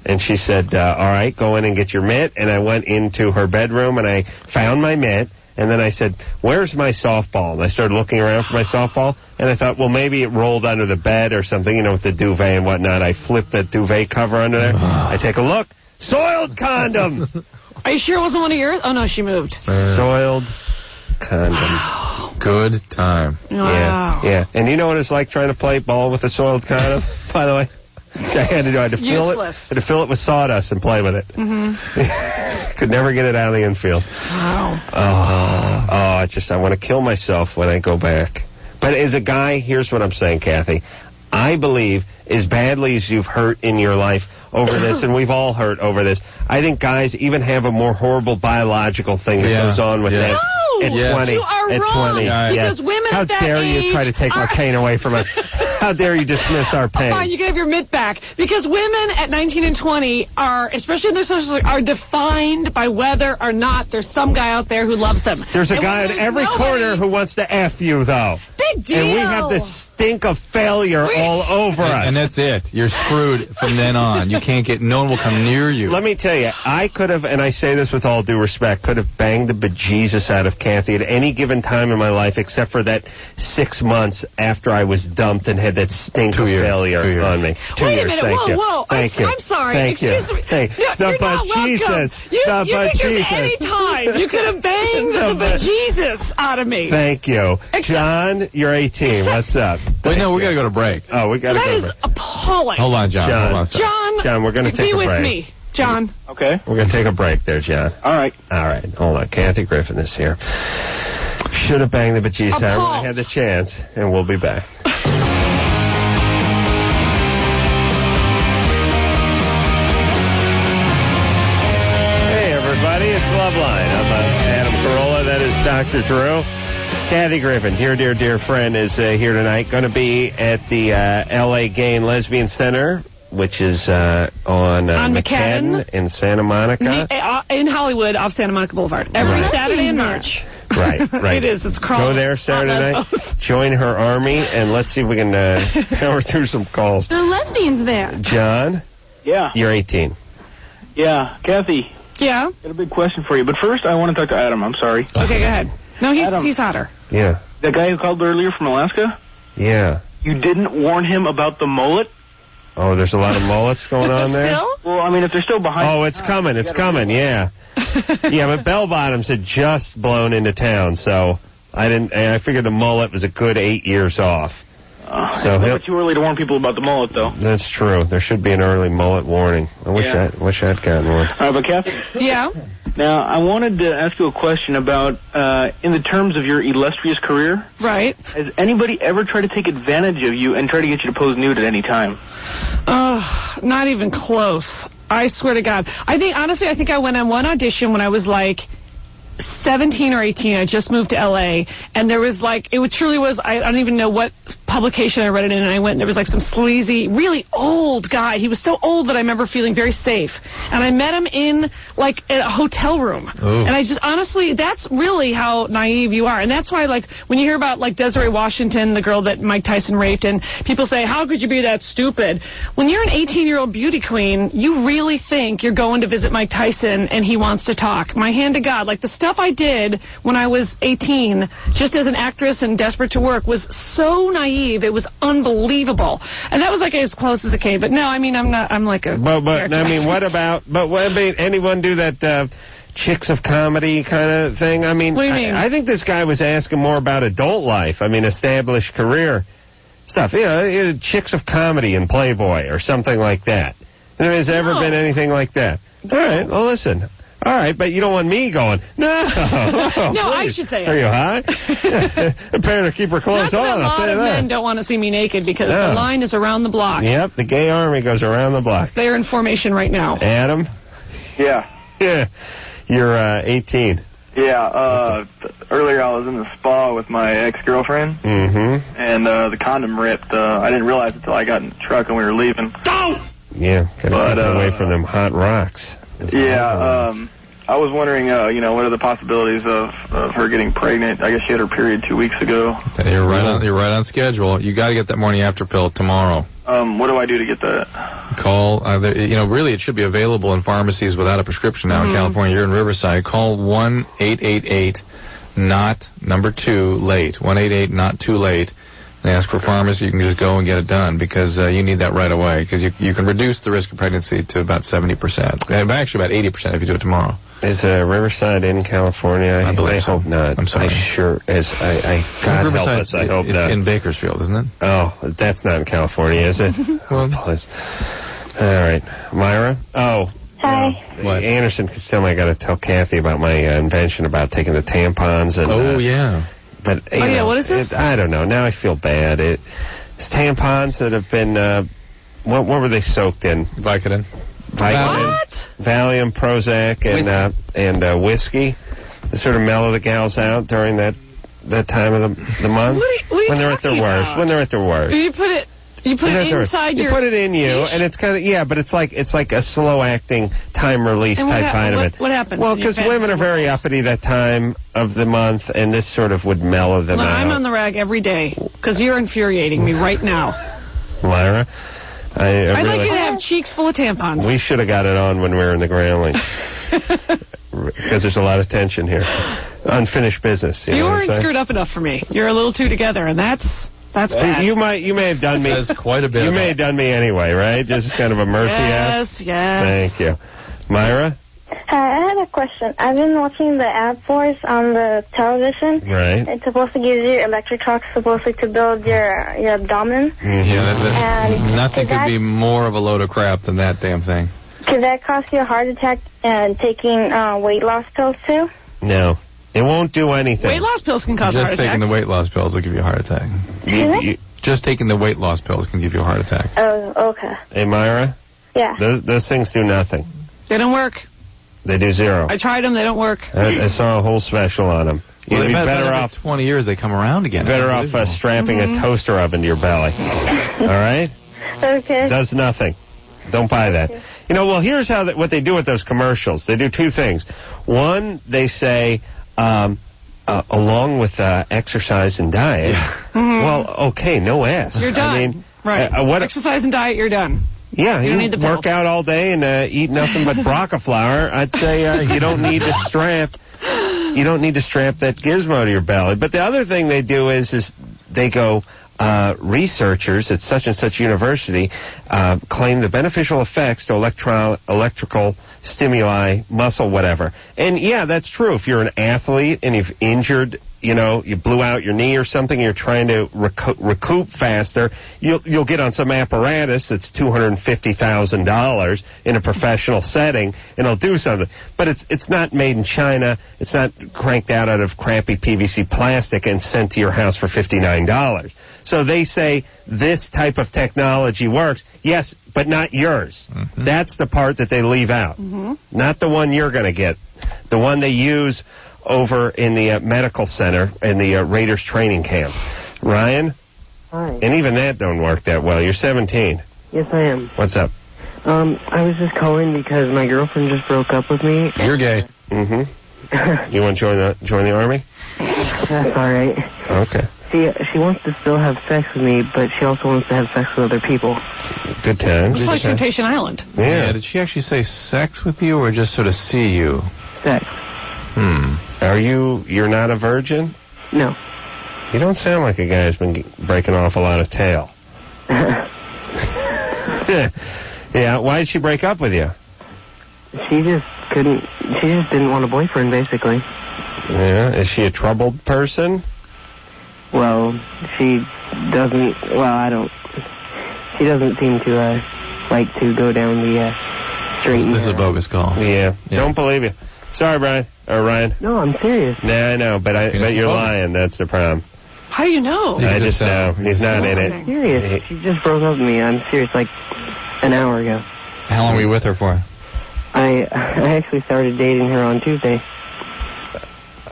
And she said, all right, go in and get your mitt. And I went into her bedroom, and I found my mitt. And then I said, where's my softball? And I started looking around for my softball. And I thought, well, maybe it rolled under the bed or something, with the duvet and whatnot. I flipped the duvet cover under there. I take a look. Soiled condom. Are you sure it wasn't one of yours? Oh, no, she moved. Soiled condom. Good time. Wow. Yeah. And you know what it's like trying to play ball with a soiled condom, by the way? I had to fill it. I had to fill it with sawdust and play with it. Mm-hmm. Could never get it out of the infield. Wow. I want to kill myself when I go back. But as a guy, here's what I'm saying, Kathy. I believe, as badly as you've hurt in your life over this, and we've all hurt over this, I think guys even have a more horrible biological thing that goes on with them. At 20, you are wrong. Because women How at that dare you age try to take our pain away from us? How dare you dismiss our pain? Fine, you can have your mitt back. Because women at 19 and 20 are, especially in their social life, are defined by whether or not there's some guy out there who loves them. There's a guy in every corner who wants to F you, though. Big deal. And we have this stink of failure all over us. And that's it. You're screwed from then on. You can't get, no one will come near you. Let me tell you, I could have, and I say this with all due respect, could have banged the bejesus out of Kathy at any given time in my life, except for that 6 months after I was dumped and had that stink of failure on me. 2 Wait years. a minute. Thank you. Whoa. Thank you. I'm sorry. Thank Excuse you. me. Thank you. You're not welcome. You think there's any time you could have banged the bejesus out of me. Thank you. John, you're 18. What's up? Wait, no, we got to go to break. Oh, we got to go to break. That is appalling. Hold on, John. Hold on a second. John, we're going to take a break. Be with me, John. Okay. We're going to take a break there, John. All right. Hold on. Kathy Griffin is here. Should have banged the bejesus out when I had the chance, and we'll be back. Hey, everybody, it's Loveline. I'm Adam Carolla. That is Dr. Drew. Kathy Griffin, dear friend, is here tonight. Going to be at the L.A. Gay and Lesbian Center, which is on McCadden in Santa Monica. In Hollywood, off Santa Monica Boulevard. Every Saturday in March. Right. It is. It's crawling. Go there Saturday night. Join her army, and let's see if we can power through some calls. There are lesbians there. John? Yeah. You're 18. Yeah. Kathy? Yeah? Got a big question for you. But first, I want to talk to Adam. I'm sorry. Okay, go ahead. No, he's hotter. Yeah. The guy who called earlier from Alaska? Yeah. You didn't warn him about the mullet? Oh, there's a lot of mullets going on there? Still? Well, I mean, if they're still behind... Oh, it's coming, yeah. Yeah, but bell bottoms had just blown into town, so I figured the mullet was a good 8 years off. It's a little bit too early to warn people about the mullet, though. That's true. There should be an early mullet warning. I wish I'd gotten one. All right, but Kathy? Yeah? Now, I wanted to ask you a question about, in the terms of your illustrious career. Right. Has anybody ever tried to take advantage of you and try to get you to pose nude at any time? Not even close. I swear to God. I think I went on one audition when I was like 17 or 18. I just moved to L.A. and there was like, it truly was, I don't even know what publication I read it in, and I went and there was like some sleazy, really old guy. He was so old that I remember feeling very safe. And I met him in like a hotel room. Ooh. And I just, honestly, that's really how naive you are. And that's why, like, when you hear about like Desiree Washington, the girl that Mike Tyson raped, and people say, how could you be that stupid? When you're an 18-year-old beauty queen, you really think you're going to visit Mike Tyson and he wants to talk. My hand to God, like the stuff I did when I was 18, just as an actress and desperate to work, was so naive. It was unbelievable. And that was like as close as it came. But no, I mean, I'm like a... But I mean, what about anyone do that chicks of comedy kind of thing? I mean, what do you mean? I think this guy was asking more about adult life. I mean, established career. stuff. Chicks of Comedy and Playboy or something like that. Has there ever been anything like that? All right, well, listen. All right, but you don't want me going, no. No, I should say it. Are you high? Better keep her clothes on. A lot of men don't want to see me naked because the line is around the block. Yep, the gay army goes around the block. They're in formation right now. Adam? Yeah. Yeah. You're 18. Yeah, earlier I was in the spa with my ex-girlfriend, and the condom ripped. I didn't realize it until I got in the truck and we were leaving. Don't! Yeah, gotta keep away from them hot rocks. I was wondering, what are the possibilities of her getting pregnant? I guess she had her period 2 weeks ago. You're right on schedule. You got to get that morning after pill tomorrow. What do I do to get that? Call, really it should be available in pharmacies without a prescription now in California. You're in Riverside. Call 1-888-NOT-2-LATE. 1-888-NOT-2-LATE. And ask for pharmacy. You can just go and get it done because you need that right away because you can reduce the risk of pregnancy to about 70%. And actually about 80% if you do it tomorrow. Is Riverside in California? I believe hope not. I'm sorry. I God help us, I hope it's not. It's in Bakersfield, isn't it? Oh, that's not in California, is it? Well, please. All right. Myra? Oh. Hi. What? Anderson could tell me I got to tell Kathy about my invention about taking the tampons and... yeah. But, what is this? I don't know. Now I feel bad. It's tampons that have been... what were they soaked in? Vicodin. What? Valium, Prozac, and whiskey to sort of mellow the gals out during that time of the month. What are you when they're at their worst. about? When they're at their worst. You put it inside your... You put it in you, and it's kind of... Yeah, but it's like a slow-acting, time-release type vitamin. What happens? Well, because women are very uppity that time of the month, and this sort of would mellow them out. I'm on the rag every day because you're infuriating me right now. Myra? I'd like you to have cheeks full of tampons. We should have got it on when we were in the Groundling. Because there's a lot of tension here. Unfinished business. You weren't screwed up enough for me. You're a little too together, and that's bad. You may have done me. That's quite a bit. You may have done me anyway, right? Just kind of a mercy act. Yes. Thank you. Myra? Hi, I have a question. I've been watching the Ad Force on the television. Right. It's supposed to give you electric shocks, supposedly to build your abdomen. Yeah, nothing could be more of a load of crap than that damn thing. Could that cause you a heart attack and taking weight loss pills too? No. It won't do anything. Weight loss pills can cause a heart attack. Just taking the weight loss pills will give you a heart attack. Just taking the weight loss pills can give you a heart attack. Oh, okay. Hey, Myra? Yeah. Those things do nothing. They don't work. They do zero. I tried them. They don't work. I saw a whole special on them. You'd be better off... 20 years, they come around again. Better off strapping a toaster oven to your belly. All right? Okay. Does nothing. Don't buy that. Here's what they do with those commercials. They do two things. One, they say... along with exercise and diet. Well, okay, no S. You're done. Right. Exercise and diet, you're done. Yeah, you don't need the work out all day and eat nothing but braca flour. I'd say you don't need to strap. You don't need to strap that gizmo to your belly. But the other thing they do is they go. Researchers at such and such university claim the beneficial effects to electrical stimuli, muscle, whatever. And yeah, that's true. If you're an athlete and you've injured, you blew out your knee or something, you're trying to recoup faster, you'll get on some apparatus that's $250,000 in a professional setting, and it'll do something. But it's not made in China. It's not cranked out of crappy PVC plastic and sent to your house for $59. So they say this type of technology works. Yes, but not yours. That's the part that they leave out. Not the one you're going to get. The one they use over in the medical center in the Raiders training camp. Ryan? Hi. And even that don't work that well. You're 17. Yes, I am. What's up? I was just calling because my girlfriend just broke up with me. You're gay. You want to join the Army? That's all right. Okay. She wants to still have sex with me, but she also wants to have sex with other people. Good times. It's like Temptation Island. Yeah. Did she actually say sex with you or just sort of see you? Sex. You're not a virgin? No. You don't sound like a guy who's been breaking off a lot of tail. Yeah, why did she break up with you? She just didn't want a boyfriend, basically. Yeah, is she a troubled person? Well, she doesn't, she doesn't seem to like to go down the straight and This is a bogus call. Yeah. Don't believe you. Sorry, Brian. Or Ryan. No, I'm serious. Nah, I know, but you're lying. That's the problem. How do you know? I just know. He's not in it. I'm serious. She just broke up with me. I'm serious, like an hour ago. How long were you with her for? I actually started dating her on Tuesday.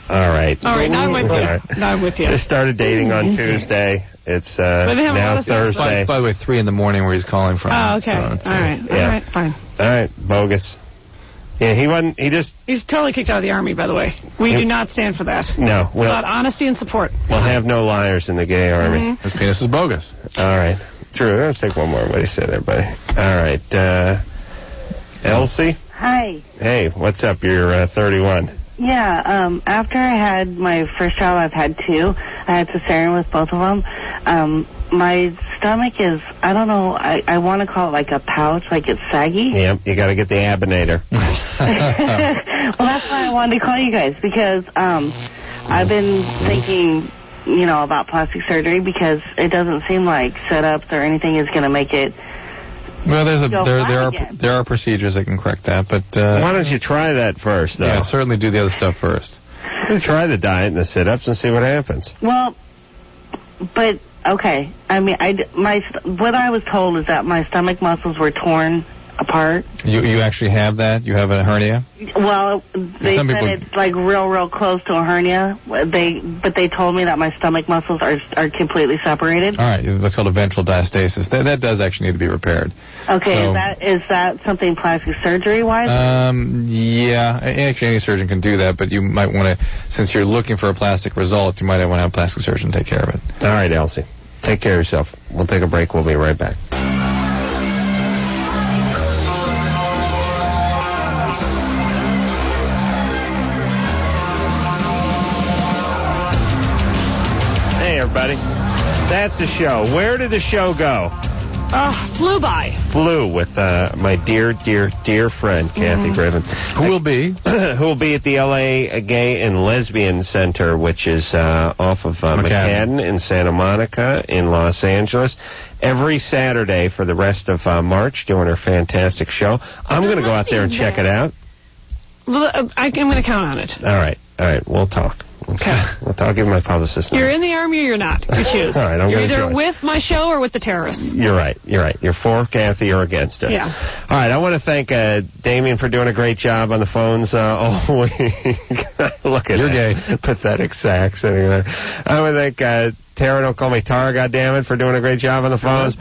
All right. All right, now I'm with you. Now I'm with you. Just started dating on Tuesday. It's now Thursday. By the way, 3 a.m. where he's calling from. Oh, okay. So All right. Yeah. All right, fine. All right, bogus. Yeah, He's totally kicked out of the Army, by the way. We do not stand for that. No. It's about honesty and support. We'll have no liars in the gay army. His penis is bogus. All right. Drew, let's take one more. What do you say there, buddy? All right. Elsie? Hi. Hey, what's up? You're 31. Yeah, after I had my first child, I've had 2. I had cesarean with both of them. My stomach is, I don't know, I want to call it like a pouch, like it's saggy. Yep, you got to get the Abinator. Well, that's why I wanted to call you guys, because I've been thinking, about plastic surgery, because it doesn't seem like setups or anything is going to make it. Well, there are procedures that can correct that, but why don't you try that first, though? Yeah, certainly do the other stuff first. Try the diet and the sit-ups and see what happens. Well, but okay. I mean, what I was told is that my stomach muscles were torn apart. You actually have that? You have a hernia? Well, they said it's like real close to a hernia. But they told me that my stomach muscles are completely separated. All right, that's called a ventral diastasis. That does actually need to be repaired. Okay, So, is that something plastic surgery wise? Yeah, actually any surgeon can do that, but you might want to, since you're looking for a plastic result, you might want to have a plastic surgeon take care of it. All right, Elsie. Take care of yourself. We'll take a break. We'll be right back. Hey, everybody. That's the show. Where did the show go? Flew by. Flew with my dear friend, Kathy Griffin. Who will be? Who will be at the L.A. Gay and Lesbian Center, which is off of McCadden in Santa Monica in Los Angeles. Every Saturday for the rest of March, doing her fantastic show. I'm going to go out there and check it out. I'm going to count on it. All right. We'll talk. Okay. I'll give my publicist. You're in the Army or you're not. You choose. All right, You're either with my show or with the terrorists. You're right. You're for Kathy or against her. Yeah. All right, I want to thank Damien for doing a great job on the phones all week. Look at You're that. gay. Pathetic sack sitting there. I want to thank Tara, don't call me Tara, goddammit, for doing a great job on the phones.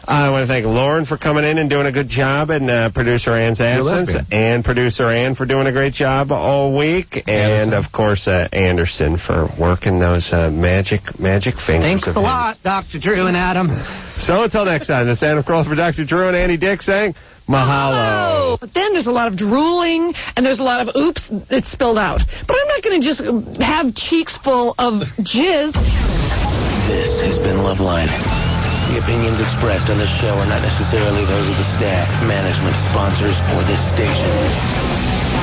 I want to thank Lauren for coming in and doing a good job in producer Ann's absence, and producer Ann for doing a great job all week, and of course Anderson for working those magic fingers. Thanks a lot, Dr. Drew and Adam. So until next time, this is Adam Carolla for Dr. Drew and Andy Dick saying mahalo. But then there's a lot of drooling, and there's a lot of oops that's spilled out. But I'm not going to just have cheeks full of jizz. This has been Loveline. The opinions expressed on this show are not necessarily those of the staff, management, sponsors, or this station.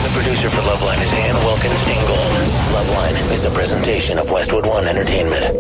The producer for Loveline is Ann Wilkins Ingle. Loveline is a presentation of Westwood One Entertainment.